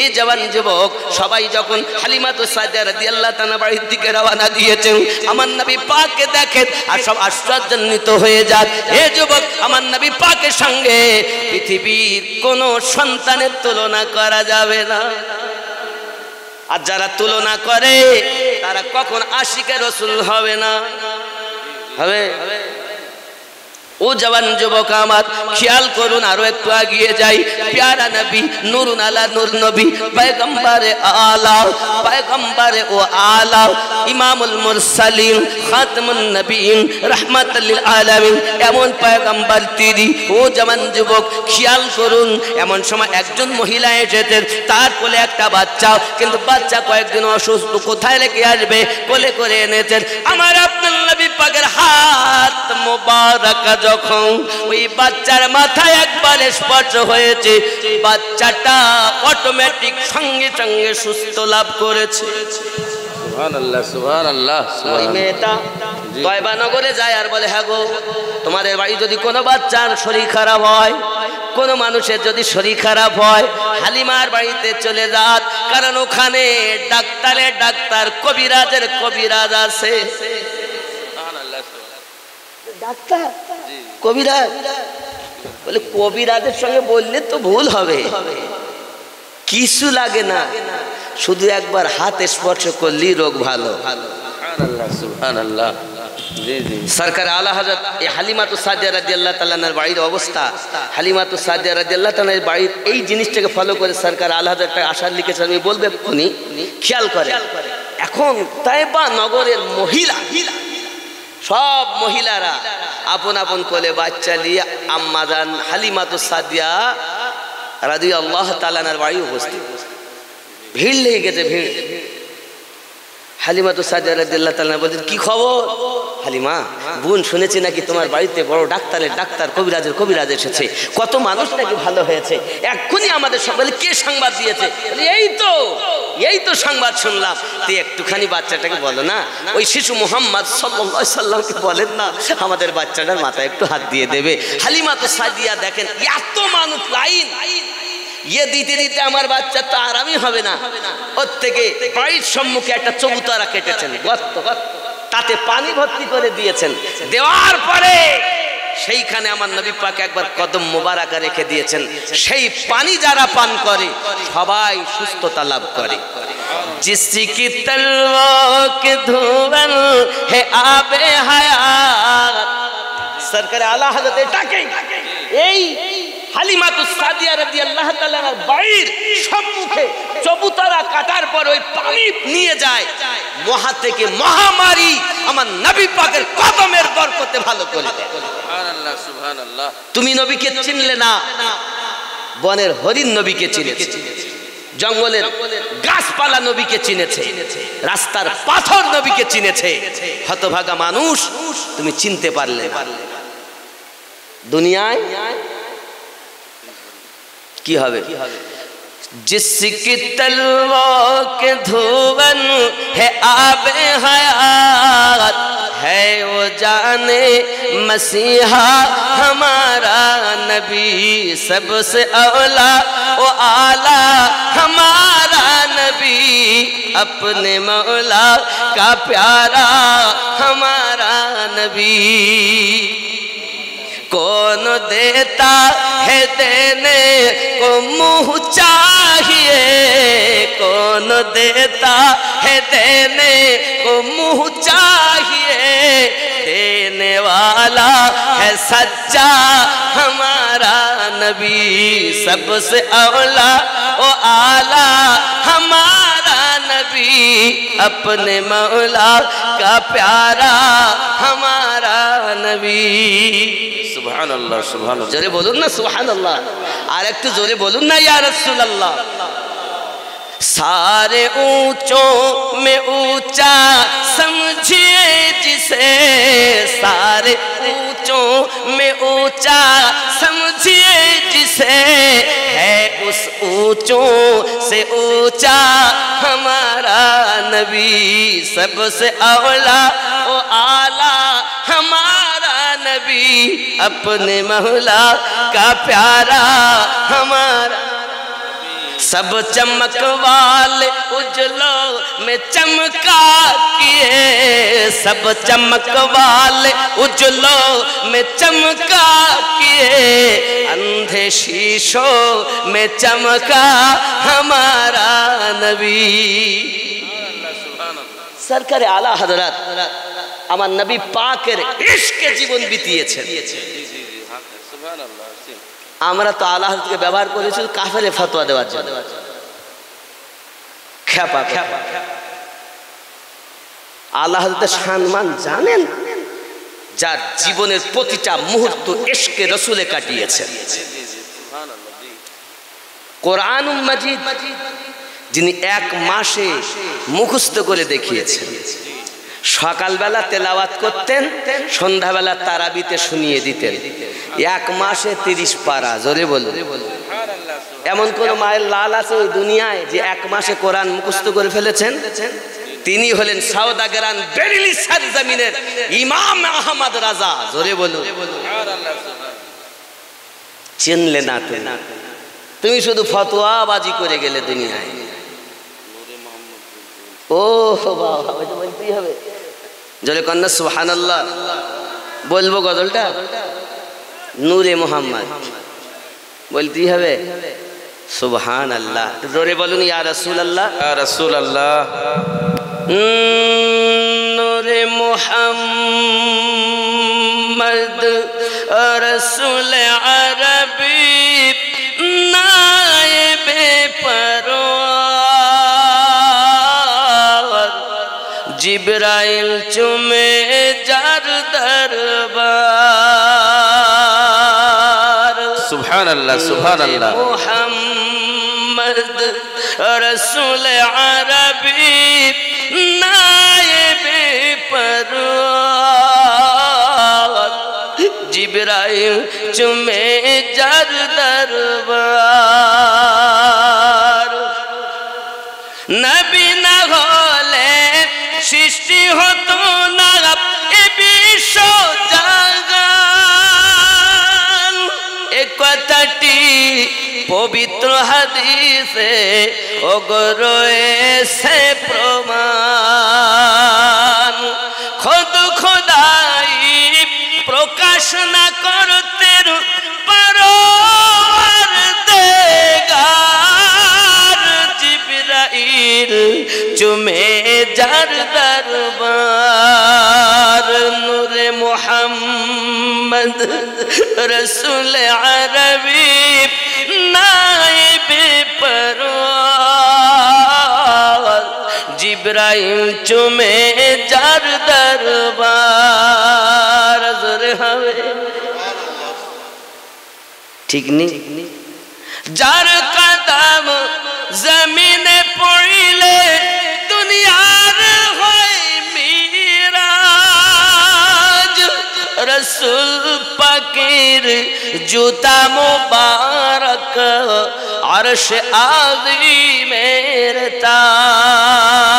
এই জওয়ান যুবক সবাই যখন হালিমাতু সাদিয়া রাদিয়াল্লাহু তাআলা বাড়ির দিকে রওনা দিয়েছেন, আমার নবী পাককে দেখেন আর সব আশ্চর্যান্বিত হয়ে যায়। হে যুবক, আমার নবী পাকের সঙ্গে পৃথিবীর কোনো সন্তানের তুলনা করা যাবে না। আর যারা তুলনা করে তারা কখন আশিকে রাসূল হবে না। হবে ও জওয়ান যুবক আমার খেয়াল করুন, আরো একটু এগিয়ে যাই। প্যারা নবী নূরুন আলা নূর নবী পয়গম্বরে আলা পয়গম্বরে ও আলা ইমামুল মুরসালিন খাতামুন নবীন রাহমাতাল লিল আলামিন এমন পয়গম্বর তিনি। ও জওয়ান যুবক খেয়াল করুন, এমন সময় একজন মহিলা এসেছেন, তার কোলে একটা বাচ্চা, কিন্তু বাচ্চা কয়েকদিন অসুস্থ, কোথায় রেখে আসবে? কোলে করে এনেছেন। আমার আপনার নবী পাকের হাত মোবারক যখন ওই বাচ্চার মাথায় একবার স্পর্শ হয়েছে, বাচ্চাটা অটোমেটিক সঙ্গে সঙ্গে সুস্থ লাভ করেছে। সুবহানাল্লাহ সুবহানাল্লাহ। ওই মেয়েটা তয়বা নগরে যায় আর বলে, হ্যাঁ গো, তোমাদের বাড়ি যদি কোনো বাচ্চার শরীর খারাপ হয়, কোনো মানুষের যদি শরীর খারাপ হয়, হালিমার বাড়িতে চলে যান, কারণ ওখানে ডাক্তারের ডাক্তার, কবিরাজের কবিরাজ আছে। ডাক্তার কবিরাজ বলে, কবিরাজের সঙ্গে বললে তো ভুল হবে, কিছু লাগে না, শুধু একবার হাত স্পর্শ করলেই রোগ ভালো। সুবহানাল্লাহ। জি জি। সরকার আলা হযরত হালিমাতু সাদিয়া রাদিয়াল্লাহু তাআলার বাড়ির অবস্থা, হালিমাতু সাদিয়া রাদিয়াল্লাহু তাআলার বাড়ির এই জিনিসটাকে ফলো করে সরকার আলা হযরত একটা আশার লিখেছেন, আমি বলবো এক্ষুনি, খেয়াল করে। এখন তায়েবা নগরের মহিলা, সব মহিলারা আপন আপন কোলে বাচ্চা নিয়ে আম্মাজান হালিমাতু সাদিয়া রাদিয়াল্লাহু তাআলার বাড়ি উপস্থিত। ভিড় লেগে গেছে, ভিড়। হালিমা তো সাদিয়া রাদিয়াল্লাহু তাআলা বলেন, কি খবর হালিমা? বোন, শুনেছি নাকি তোমার বাড়িতে বড় ডাক্তার কবিরাজ এসেছে, কত মানুষ নাকি ভালো হয়েছে। এক্ষুনি আমাদের সকলে কে সংবাদ দিয়েছে? এই তো সংবাদ শুনলাম। তুই একটুখানি বাচ্চাটাকে বলো না, ওই শিশু মুহাম্মদ সাল্লাল্লাহু আলাইহি সাল্লামকে বলেন না আমাদের বাচ্চাটার মাথায় একটু হাত দিয়ে দেবে। হালিমা তো সাদিয়া দেখেন এত মানুষ লাইন, দিতে দিতে আমার বাচ্চা তো আরামই হবে না। ওর থেকে বাড়ির সম্মুখে একটা চবুতরা কেটেছেন, গর্ত, তাতে পানি ভর্তি করে দিয়েছেন। দেওয়ার পরে সেইখানে আমার নবী পাক একবার কদম মোবারকা রেখে দিয়েছেন। সেই পানি যারা পান করে সবাই সুস্থতা লাভ করে। जिसकी तलवार के धुवन है आबे हयात, सरकार आला हजरत এটাকে এই হালিমাতুস সাদিয়া রাদিয়াল্লাহু তাআলার বাড়ির সম্মুখে চবুতরা কাটার পর ওই পানি নিয়ে যায়, মহা থেকে মহামারী আমার নবী পাকের কদমের বরকতে ভালো করে দেয়। সুবহানাল্লাহ সুবহানাল্লাহ। তুমি নবীকে চিনলে না, বনের হরিণ নবীকে চিনেছে, জঙ্গলের গাছপালা নবীকে চিনেছে, রাস্তার পাথর নবীকে চিনেছে। হতভাগা মানুষ, তুমি চিনতে পারলে দুনিয়ায় কি হবে? जिसकी तलवार के धुवन है आबे हयात, है वो जाने मसीहा हमारा नबी, सबसे औला वो आला हमारा नबी, अपने मौला का प्यारा हमारा नबी। कौन देता है देने को मुँह चाहिए, कौन देता है देने को मुँह चाहिए, देने वाला है सच्चा हमारा नबी, सबसे औला ओ आला हमारा नबी, अपने मौला का प्यारा हमारा नबी। सुभानअल्लाह सुभानअल्लाह। जोरे बोलून ना सुभानअल्लाह, और एक तो जोरे बोलून ना या रसूल अल्लाह। सारे ऊंचों में ऊंचा समझिए जिसे, सारे ऊंचों में ऊंचा समझिए जिसे, है उस ऊंचों से ऊंचा हमारा नबी, सबसे औला ओ आला हमारा नबी, अपने मौला का प्यारा हमारा। सब चमक वाले उजलों में चमका किए, सब चमक वाले उजलों में चमका किए, अंधे शीशों में चमका हमारा नबी। सरकार आला हजरत আমার নবী পাকের ইশকে জীবন বিতিয়েছেন। আমরা তো আল্লাহ হযরতকে ব্যবহার করেছি কাফেরে ফতোয়া দেওয়ার জন্য। খেপা আল্লাহ হযরতের সম্মান জানেন, যার জীবনের প্রতিটা মুহূর্ত ইশকে রাসূলে কাটিয়েছেন। কোরআনুল মাজিদ যিনি এক মাসে মুখস্থ করে দেখিয়েছেন, সকালবেলা তেলাওয়াত করতেন, সন্ধ্যাবেলা তারাবিতে শুনিয়ে দিতেন, এক মাসে 30 পারা। জোরে বলুন। এমন কোন মায়ের লাল আছে ওই দুনিয়ায় যে এক মাসে কোরআন মুখস্থ করে ফেলেছেন? তিনি হলেন সওদাগরান বেরিলি সরজমিনের ইমাম আহমদ রাজা। জোরে বলুন। চিনলে না তুমি শুধু ফতোয়াবাজি করে গেলে দুনিয়ায়। ও বাবা, বলতেই হবে। জোরে কন্যা সুবহানাল্লাহ বলবো গজলটা। নূরে মোহাম্মদ বলতেই হবে সুবহানাল্লাহ। জোরে বলুন ইয়া রাসূলুল্লাহ, ইয়া রাসূলুল্লাহ। নূরে মোহাম্মদ রাসূল আরবী নায়েবে পরওয়ার, জিবরাইল চুমে যার দরবার। সুবহানাল্লাহ সুবহানাল্লাহ। মুহাম্মদ মোহাম্মদ রসুল আরবি নায়েবে পরওয়ার জিবরাইল চুমে যার দরবার নবী না হলে সৃষ্টি হতো না এ বিশ্ব জাগান এ কথাটি পবিত্র হাদিসে রয়েছে প্রমাণ খোদ খোদাই প্রকাশ না করতে পারোয়ার দেগার জিবরাইল চুমে যার দরবার নূরে মুহাম্মদ রসুল আরবি নায়েবে পরওয়ার জিবরাইল চুমে যার দরবার জোরে হবে ঠিক নেই যার কদম জমিনে পড়িলে দুনিয়ার হয় মিরাজ রসুল পাকের জুতা মুবারক আরশ আযীমের তাজ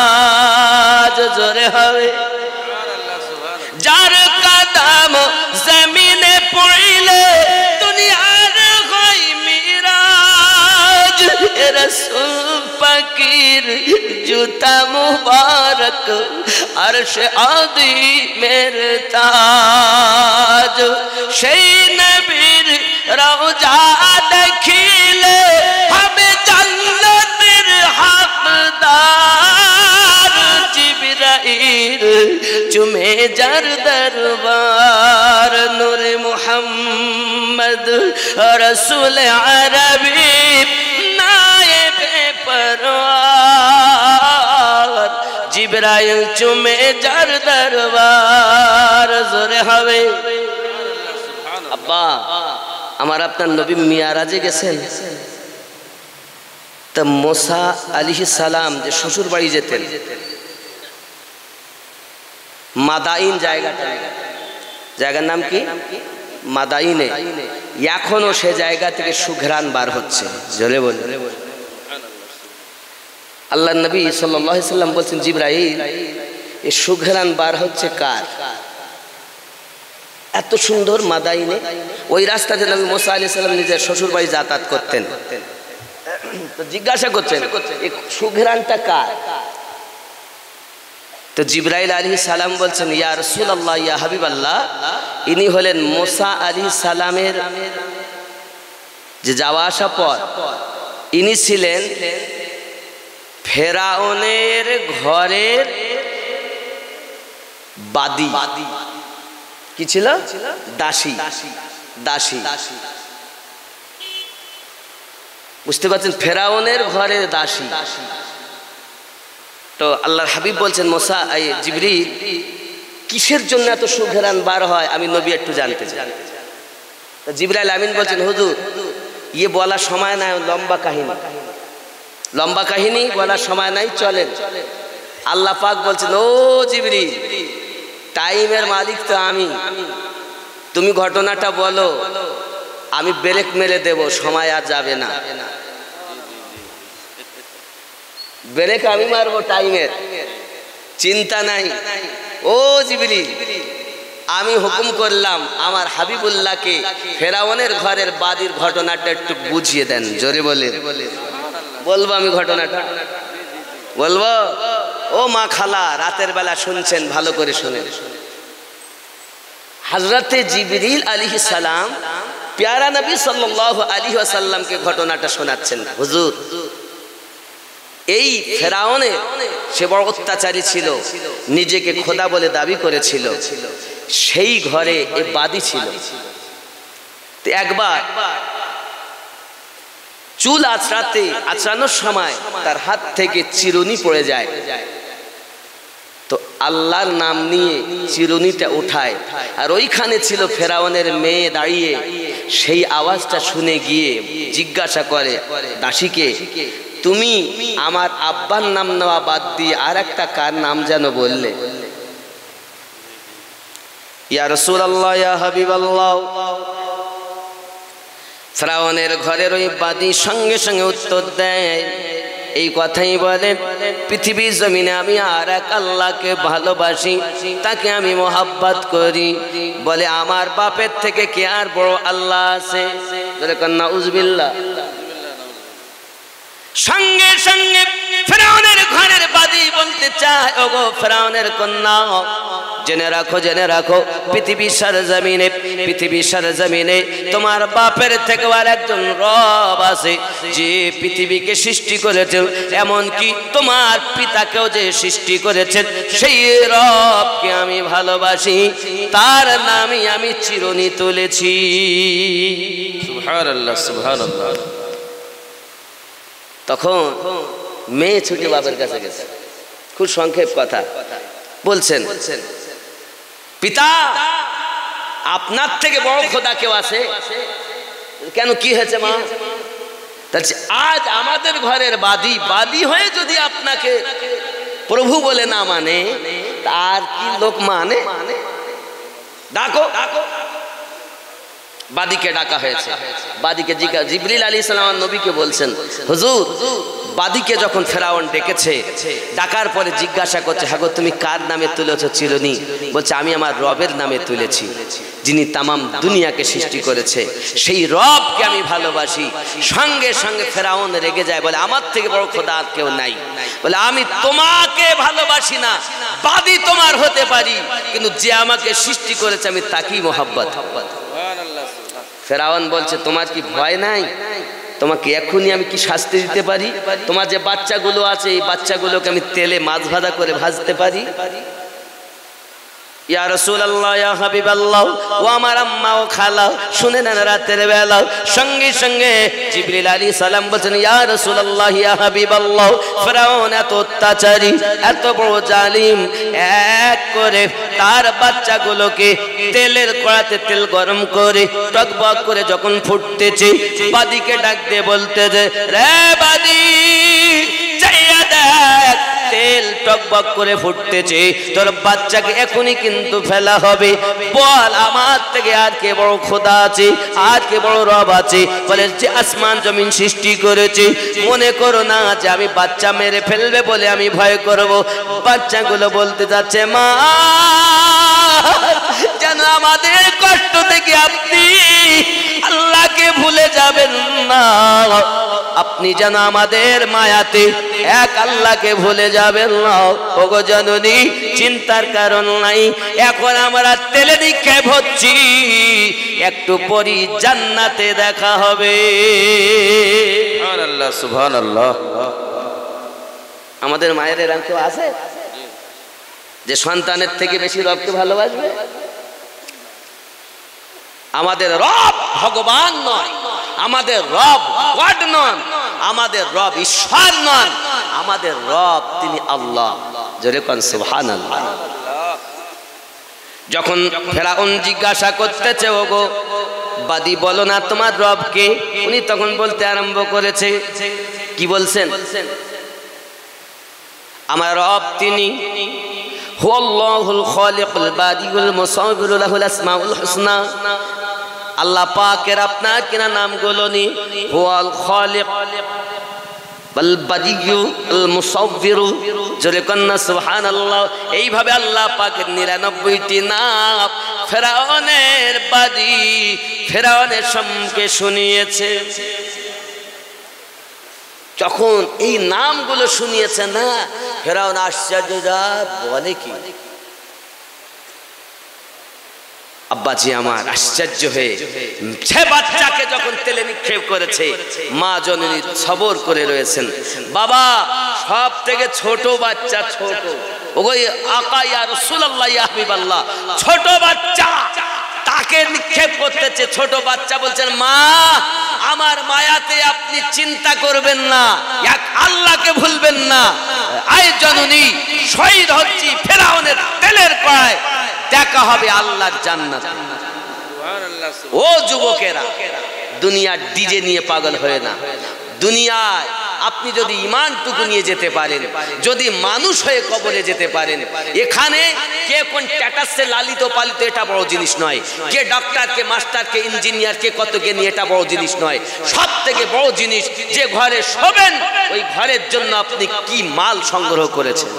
জোরে হবে যার কদম জমিনে পড়িলে দুনিয়ার হয় মিরাজ রসুল পাকের জুতা মুবারক আরশ আযীমের তাজ সেই নবীর রওজা দেখিলে হবে জান্নাতের হকদার জিবরাইল চুমে যার দরবার নূরে মুহাম্মদ রসুল আরবি নায়েবে পরওয়ার জিবরাইল চুমে যার দরবার জোরে হবে আব্বা আমার আপনার নবী মিয়ারাজে গেছেন তা মুসা আলাইহিস সালাম যে শ্বশুর বাড়ি যেতেন মাদাইন জায়গার নাম কি মাদাইনে এখনো সে জায়গা থেকে সুঘ্রাণ বার হচ্ছে জোরে বল আল্লাহ নবী সাল্লাল্লাহু আলাইহি সাল্লাম বলছেন জিবরাইল এই সুঘ্রাণ বার হচ্ছে কার এত সুন্দর মাদাইনে ওই রাস্তাতে নবী মুসা আলাইহিস সালাম নিজের শ্বশুর বাড়ি যাতায়াত করতেন তো জিজ্ঞাসা করছেন এই সুঘ্রাণটা কার তো জিবরাইল আলাইহিস সালাম বলছেন ইয়া রাসূলুল্লাহ ইয়া হাবিবাল্লাহ ইনি হলেন মুসা আলাইহিস সালামের যে যাওয়া আসা পথ ইনি ছিলেন ফেরাউনের ঘরের বাদী কি ছিল দাসী বুঝতে পারছেন ফেরাউনের ঘরের দাসী তো আল্লাহর হাবিব বলছেন মুসা জিবরিল কিসের জন্য এত সুঘ্রাণ বার হয় আমি নবী একটু জানতে চাই তো জিবরাইল আমিন বলছেন হুজুর ইয়ে বলার সময় নাই লম্বা কাহিনী বলার সময় নাই চলেন আল্লাহ পাক বলছেন ও জিবরিল টাইমের মালিক তো আমি তুমি ঘটনাটা বলো আমি ব্রেক মেরে দেব সময় আর যাবে না ব্রেক আমি মারবো টাইমের চিন্তা নাই ও জিবরিল আমি হুকুম করলাম আমার হাবিবুল্লাহকে ফেরাউনের ঘরের বাদীর ঘটনাটা একটু বুঝিয়ে দেন জোরে বলে বলবো আমি ঘটনাটা বলবো ও মা খালা রাতের বেলা শুনছেন ভালো করে শুনেন হযরতে জিবরিল আলাইহিস সালাম প্যারা নবী সাল্লাল্লাহু আলাইহি ওয়াসাল্লামকে ঘটনাটা শোনাচ্ছেন হুজুর এই ফেরাউনের সে বড় অত্যাচারী ছিল নিজেকে খোদা বলে দাবি করেছিল সেই ঘরে এ বাদী ছিল তো একবার চুল আঁচড়ানোর সময় তার হাত থেকে চিরুনি পড়ে যায় তো আল্লাহর নাম নিয়ে চিরুনিটা উঠায় আর ওইখানে ছিল ফেরাউনের মেয়ে দাঁড়িয়ে সেই আওয়াজটা শুনে গিয়ে জিজ্ঞাসা করে দাসীকে, তুমি আমার আব্বার নাম নেওয়া বাদ দিয়ে আর একটা কার নাম যেন বললে? ইয়া রাসূলুল্লাহ, ইয়া হাবিবাল্লাহ। ফেরাউনের ঘরের ওই বাদী সঙ্গে সঙ্গে উত্তর দেয়, এই কথাই বলে, পৃথিবীর জমিনে আমি আর এক আল্লাহকে ভালোবাসি, তাকে আমি মোহাব্বত করি। বলে আমার বাপের থেকে কে আর বড় আল্লাহ আছে? নাউজুবিল্লাহ। সঙ্গে সঙ্গে ফেরাউনের ঘরের বাদী বলতে চায়, ওগো ফেরাউনের কন্যা, জেনে রাখো, জেনে রাখো, পৃথিবীর সরজমিনে তোমার বাপের থেকে আর একজন রব আছে, যে পৃথিবীকে সৃষ্টি করেছেন, এমনকি তোমার পিতাকেও যে সৃষ্টি করেছেন, সেই রবকে আমি ভালোবাসি, তার নামই আমি চিরুনি তুলেছি। সুবহানাল্লাহ, সুবহানাল্লাহ। তখন মেয়ে ছুটে বাবার কাছে গেছে। খুব সংক্ষেপ কথা বলছেন, পিতা, আপনার থেকে বড় খোদা কেউ আছে? কেন, কি হয়েছে মা? আজ আমাদের ঘরের বাদী হয়ে যদি আপনাকে প্রভু বলে না মানে, তার কি লোক মানে? ডাকো। বাদীকে ডাকা হয়েছে। বাদীকে জিবরিল আলাইহিস সালাম নবীকে বলছেন, হুজুর, বাদীকে যখন ফেরাউন ডেকেছে, ডাকার পরে জিজ্ঞাসা করছে, হ্যাঁ গো, তুমি কার নামে তুলেছ চিরুনি? বলছে, আমি আমার রবের নামে তুলেছি, যিনি তামাম দুনিয়াকে সৃষ্টি করেছে, সেই রবকে আমি ভালোবাসি। সঙ্গে সঙ্গে ফেরাউন রেগে যায়, বলে আমার থেকে বড় খোদা আর কেউ নাই। বলে আমি তোমাকে ভালোবাসি না, বাদী তোমার হতে পারি, কিন্তু যে আমাকে সৃষ্টি করেছে আমি তাকেই মোহাব্বত। ফেরাউন বলছে, তোমার কি ভয় নাই? তোমাকে এখনই আমি কি শাস্তি দিতে পারি? তোমার যে বাচ্চাগুলো আছে, এই বাচ্চাগুলোকে আমি তেলে মাছ ভাজা করে ভাজতে পারি। ইয়া রাসূলুল্লাহ, ইয়া হাবিবাল্লাহ, ও আমার আম্মা ও খালা, শুনে নেন, রাতের বেলা সঙ্গে সঙ্গে জিবরিল আলাইহিস সালাম বলেন, ইয়া রাসূলুল্লাহ, ইয়া হাবিবাল্লাহ, ফেরাউন এত অত্যাচারী, এত বড় জালিম, এক করে তার বাচ্চাগুলোকে তেলের কড়াতে তেল গরম করে টকবক করে যখন ফুটতেছে, বাদীকে ডাক দিয়ে বলতেছে, রে বাদী, চাইয়া দেখ, তেল টকবক করে ফুটতেছে, তোর বাচ্চাকে এখনই কিন্তু ফেলা হবে। বল, আমার থেকে আর কে বড় খোদা আছে, আর কে বড় রব আছে? বলে, যে আসমান জমিন সৃষ্টি করেছে। মনে করো না যে আমি বাচ্চা মেরে ফেলবে বলে আমি ভয় করব। বাচ্চাগুলো বলতে যাচ্ছে, মা, যেন আমাদের কষ্ট থেকে আপনি আল্লাহকে ভুলে যাবেন না, আপনি যেন আমাদের মায়াতে এক আল্লাহকে ভুলে যাবেন না। ওগো জননী, চিন্তার কারণ নাই, এখন আমরা তেলে নিক্ষেপ হচ্ছি, একটু পরই জান্নাতে দেখা হবে। সুবহানাল্লাহ, সুবহানাল্লাহ। আমাদের মায়ের এরকম কেউ আছে যে সন্তানের থেকে বেশি রবকে ভালোবাসবে? আমাদের রব ভগবান নয়, আমাদের রব গড নন, আমাদের রব ঈশ্বর নন, আমাদের রব তিনি আল্লাহ। জোরে কোন সুবহানাল্লাহ। যখন ফেরাউন জিজ্ঞাসা করতেছে, ওগো বাদী, বলো না তোমার রবকে, উনি তখন বলতে আরম্ভ করেছে, কি বলছেন? আমার রব তিনি হুয়াল্লাহুল খালিকুল বাদিউল মুসাউবিরু লাহুল আসমাউল হুসনা। আল্লাহ পাকের আপনার কিনা নামগুলো নি, হুয়াল খালিক বাল বাদিউ আল মুসাউবিরু। জোরে কন্না সুবহানাল্লাহ। এইভাবে আল্লাহ পাকের ৯৯টি নাম ফেরাউনের বাদী ফেরাউনের সম্মুখে শুনিয়েছে। যখন এই নামগুলো শুনিয়েছে না, ফেরাউন আশ্চর্য, বলে কি? আব্বাজি আমার আশ্চর্য হয়ে সে বাচ্চাকে যখন তেলে নিক্ষেপ করেছে, মা জননী সবর করে রয়েছেন। বাবা, সব থেকে ছোট বাচ্চা, ছোট, ওগো আকা ইয়া রাসূলুল্লাহ, ইয়া হাবিবাল্লাহ, ছোট বাচ্চা তাকে নিক্ষেপ করতেছে। ছোট বাচ্চা বলছেন, মা, আমার মায়াতে আপনি চিন্তা করবেন না, এক আল্লাহকে ভুলবেন না। আয় জননী, শহীদ হচ্ছি ফেরাউনের তেলের কড়ায়, দেখা হবে আল্লাহর জান্নাতে। ও যুবকেরা, দুনিয়ার ডিজে নিয়ে পাগল হয়ে না। দুনিয়ায় আপনি যদি ইমানটুকু নিয়ে যেতে পারেন, যদি মানুষ হয়ে কবরে যেতে পারেন, এখানে কে কোন স্ট্যাটাসে লালিত পালিত এটা বড় জিনিস নয়, কে ডক্টর, কে মাস্টার, কে ইঞ্জিনিয়ার, কে কত জ্ঞানী এটা বড় জিনিস নয়। সব থেকে বড় জিনিস যে ঘরে শোবেন ওই ঘরের জন্য আপনি কি মাল সংগ্রহ করেছেন।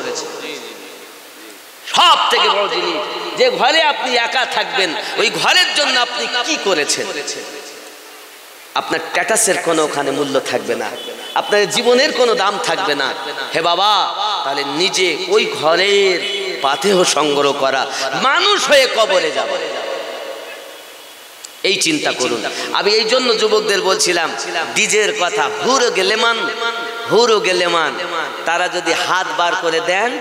সব থেকে বড় জিনিস যে ঘরে আপনি একা থাকবেন ওই ঘরের জন্য আপনি কি করেছেন। আপনার স্ট্যাটাসের কোনো ওখানে মূল্য থাকবে না, আপনার জীবনের কোনো দাম থাকবে না। হে বাবা, তাহলে নিজে ওই ঘরের পাথেয় সংগ্রহ করা, মানুষ হয়ে কবরে যাবে, এই চিন্তা করুন। আমি এই জন্য যুবকদের বলছিলাম ডিজের কথা, হুরো গেলেমান, হুরো গেলেমান, তারা যদি হাত বার করে দেন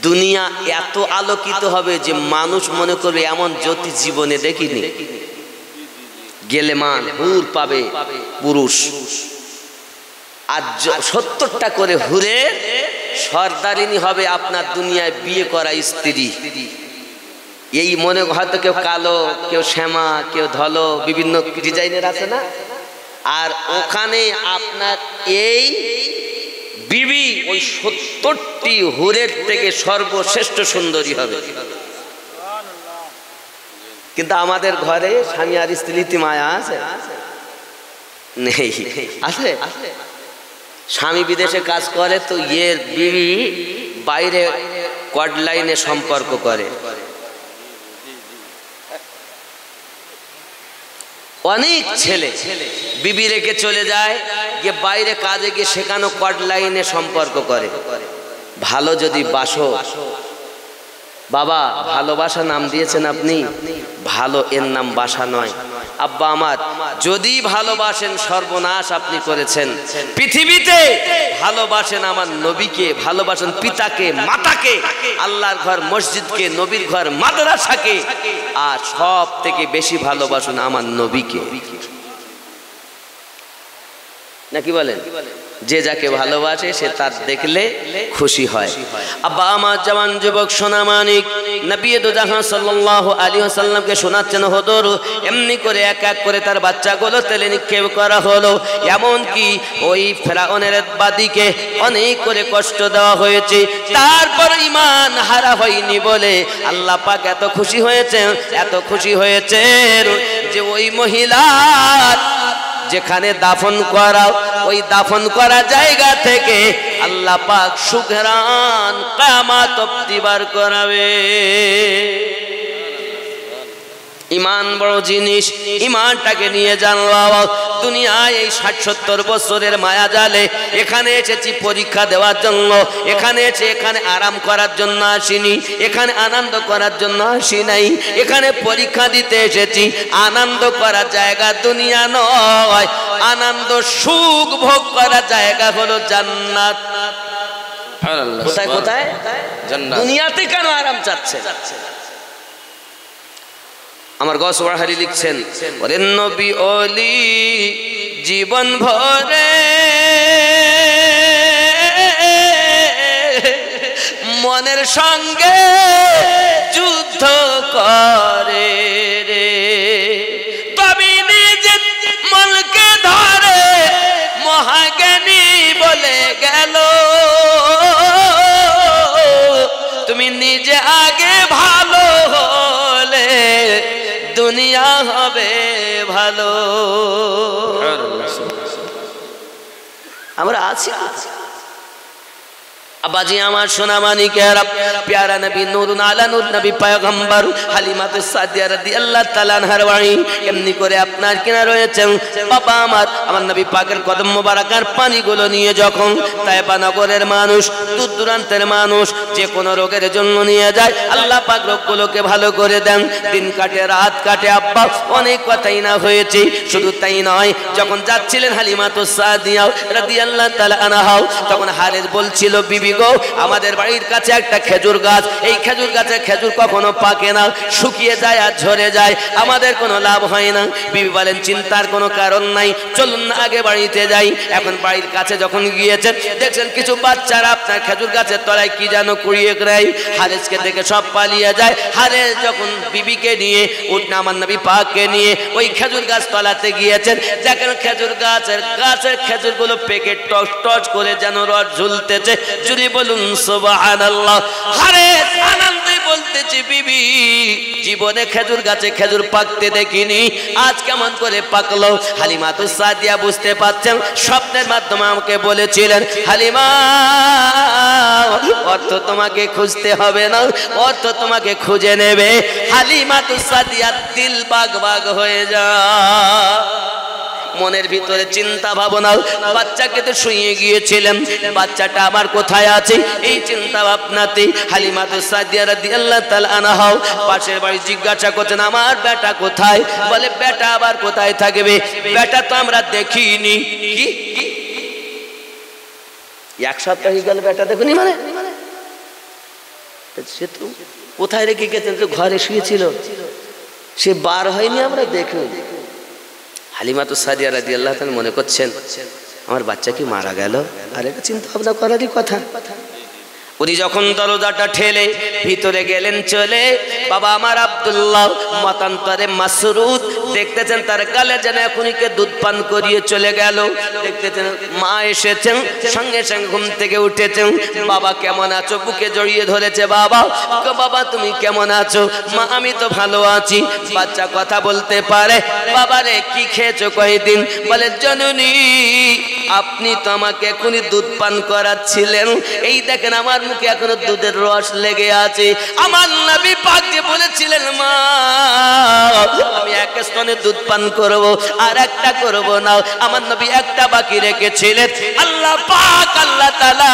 দুনিয়া এত আলোকিত হবে যে মানুষ মনে করবে এমন জ্যোতি জীবনে দেখিনি। গেলেমান হুর পাবে পুরুষ, আর 70টা করে হুরের সর্দারিনী হবে আপনার দুনিয়ায় বিয়ে করা স্ত্রী। এই মনে হয়তো কেউ কালো, কেউ শ্যামা, কেউ ধলো, বিভিন্ন ডিজাইনের আছে না। আর ওখানে আপনার এই বিবি ওই 70টি হুরের থেকে সর্বশ্রেষ্ঠ সুন্দরী হবে। কিন্তু আমাদের ঘরে স্বামী আর স্ত্রীতে মায়া আছে নেই, আছে? স্বামী বিদেশে কাজ করে তো এর বিবি বাইরে কড লাইনে সম্পর্ক করে। অনেক ছেলে বিবি রেখে চলে যায়, গিয়ে বাইরে কাজে গিয়ে সেখানে কড লাইনে সম্পর্ক করে। ভালো যদি বাসো, বাবা ভালোবাসা নাম দিয়েছেন আপনি, ভালো এর নাম বাসা নয়। আব্বা আমার, যদি ভালোবাসেন সর্বনাশ আপনি করেছেন। পৃথিবীতে ভালোবাসেন আমার নবীকে, ভালোবাসেন পিতাকে, মাতাকে, আল্লাহর ঘর মসজিদকে, নবীর ঘর মাদ্রাসাকে, আর সব থেকে বেশি ভালোবাসুন আমার নবীকে। নাকি বলেন? যে যাকে ভালোবাসে সে তার দেখলে খুশি হয়। আব্বা আমার জওয়ান যুবক সোনা মানিক নবী দো জাহান সাল্লাল্লাহু আলাইহি ওয়াসাল্লামকে শোনাচ্ছেন হুজুর এমনি করে এক এক করে তার বাচ্চাগুলো তেলে নিক্ষেপ করা হলো। এমন কি ওই ফেরাউনের বাদীকে অনেক করে কষ্ট দেওয়া হয়েছে, তারপর ঈমান হারা হয়নি বলে আল্লাহ পাক এত খুশি হয়েছেন, এত খুশি হয়েছেন যে ওই মহিলার যেখানে দাফন করা, ওই দাফন করা জায়গা থেকে আল্লাহ পাক সুঘ্রাণ কিয়ামত অবধি বার করাবে। ইমান বড় জিনিস, ইমানটাকে নিয়ে জানলাম। দুনিয়ায় এই 60-70 বছরের মায়া জালে এখানে এসেছি পরীক্ষা দেওয়ার জন্য, এখানে এসে এখানে আরাম করার জন্য আসিনি, এখানে আনন্দ করার জন্য আসি নাই, এখানে পরীক্ষা দিতে এসেছি। আনন্দ করার জায়গা দুনিয়া নয়, আনন্দ সুখ ভোগ করার জায়গা হলো জান্নাত। কোথায় কোথায়? জান্নাত। দুনিয়াতে কেন আরাম চাচ্ছে? আমার গসওয়াহারি লিখছেন, ওরে নবী ওলি জীবন ভরে মনের সঙ্গে যুদ্ধ করে রে, তবে নিজে মনকে ধরে মহাজ্ঞানী বলে গেল। তুমি নিজে আগে ভালো হলে দুনিয়া হবে ভালো। আমরা আছি আবাজি আমার সোনা মানিকেরা, প্যারা নবী নূরুন আলা নূর নবী পয়গম্বর হালিমাতুস সাদিয়া রাদিয়াল্লাহু তাআলা আনহার বাণী এমনি করে আপনার কিনা রয়েছেন। বাবা আমার নবী পাকের কদম মোবারকের পানিগুলো নিয়ে যখন তায়েফা নগরের মানুষ, দূর দূরান্তের মানুষ যে কোনো রোগের জন্য নিয়ে যায়, আল্লাহ পাক রোগগুলোকে ভালো করে দেন। দিন কাটে রাত কাটে, আব্বা অনেক কথাই না হয়েছে। শুধু তাই নয়, যখন যাচ্ছিলেন হালিমাতুস সাদিয়া রাদিয়াল্লাহু তাআলা আনহা, তখন হারেস বলছিল, বিবি গো, আমাদের বাড়ির কাছে একটা খেজুর গাছ, এই খেজুর গাছে খেজুর কখনো পাকে না, শুকিয়ে যায় আর ঝরে যায়, আমাদের কোনো লাভ হয় না। বিবি বলেন চিন্তার কোনো কারণ নাই, চলুন না আগে বাড়িতে যাই। এখন বাড়ির কাছে যখন গিয়েছেন দেখছেন কিছু বাচ্চারা আপনার খেজুর গাছের তলায় কি যেন কুড়িয়ে নেয়। হারেসকে দেখে সব পালিয়ে যায়। হারেস যখন বিবিকে নিয়ে উঠনা আমার নবী পাককে নিয়ে ওই খেজুর গাছ তলাতে গিয়েছেন, দেখেন খেজুর গাছের খেজুরগুলো পেকে টস টস করে যেন রড ঝুলতেছে। যদি বলুন সুবহানাল্লাহ। হারেস আনন্দে বলতেছে বিবি জীবনে খেজুর গাছে খেজুর পাকতে দেখিনি, আজ কেমন করে পাকলো। হালিমাতুস সাদিয়া বুঝতে পারছেন, স্বপ্নের মাধ্যমে আমাকে বলেছিলেন হালিমা অর্থ তোমাকে খুঁজতে হবে না, অর্থ তোমাকে খুঁজে নেবে। হালিমাতুস সাদিয়া দিল বাগ বাগ হয়ে যায়। মনের ভিতরে চিন্তা ভাবনা, বাচ্চাকে তো শুইয়ে গিয়েছিলেন, বাচ্চাটা আমার কোথায় আছে এই চিন্তা ভাবনাতে হালিমাতুস সাদিয়া রাদিয়াল্লাহু তাআলা আনহা পাশের বাড়ি জিজ্ঞাসা করছেন আমার বেটা কোথায়? বলে বেটা আবার কোথায় থাকবে, বেটা তো আমরা দেখিনি। কি এক সপ্তাহ হয়ে গেল বেটা দেখুনি, মানে সে তো কোথায় রেখে গেছেন, তো ঘরে শুয়েছিল, সে বার হয়নি, আমরা দেখিনি। হালিমাতুস সাদিয়া রাদিয়াল্লাহু তাআলা মনে করছেন আমার বাচ্চা কি মারা গেল, আর এটা চিন্তা ভাবনা করারই কথা। উনি যখন দরজাটা ঠেলে ভিতরে গেলেন চলে, বাবা আমার আব্দুল্লাহ মতান্তরে মাসরুদ দেখতেছেন তার গালে যেন এখনইকে দুধ পান করিয়ে চলে গেল। দেখতেছেন মা এসেছেন, সঙ্গে সঙ্গে ঘুম থেকে উঠেছেন, বাবা কেমন আছো বুকে জড়িয়ে ধরেছে। বাবা বাবা তুমি কেমন আছো? মা আমি তো ভালো আছি। বাচ্চা কথা বলতে পারে। বাবা রে কি খেয়েছো কয়দিন? বলে জননী আপনি তো আমাকে এখনই দুধ পান করাচ্ছিলেন, এই দেখেন আমার মুখে এখনো দুধের রস লেগে আছে। আমার নবী পাক যে বলেছিলেন মা আমি এক স্তনে দুধ পান করব আর একটা করব না, আমার নবী একটা বাকি রেখেছিলেন। আল্লাহ পাক আল্লাহ তাআলা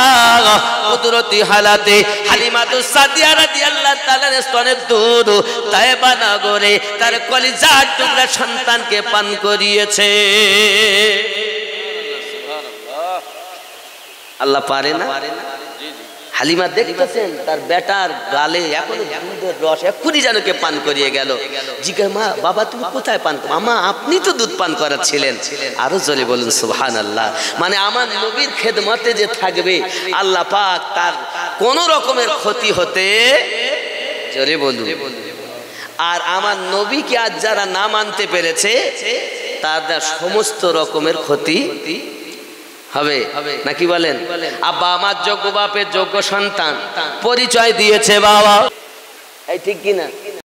কুদরতি হালাতে হালিমাতুস সাদিয়া রাদিয়াল্লাহু তাআলার স্তনের দুধ তায়েবা নগরে তার কলিজার টুকরা সন্তানকে পান করিয়েছে। আল্লাহ পারে না? হালিমা দেখতেছেন তার বেটার গালে এখন দুধের রস এক্ষুনি যেন কে পান করিয়ে গেল। জিজ্ঞাসা মা বাবা তুমি কোথায় পান? আমা আপনি তো দুধ পান করাচ্ছিলেন। আরো জোরে বলুন সুবহানাল্লাহ। মানে আমার নবীর খেদমতে যে থাকবে আল্লাহ পাক তার কোন রকমের ক্ষতি হতে, জোরে বলুন। আর আমার নবীকে আজ যারা না মানতে পেরেছে তাদের সমস্ত রকমের ক্ষতি হবে নাকি বলেন? আব্বা আমার যোগ্য বাপের যোগ্য সন্তান পরিচয় দিয়েছে বাবা, এই ঠিক কিনা?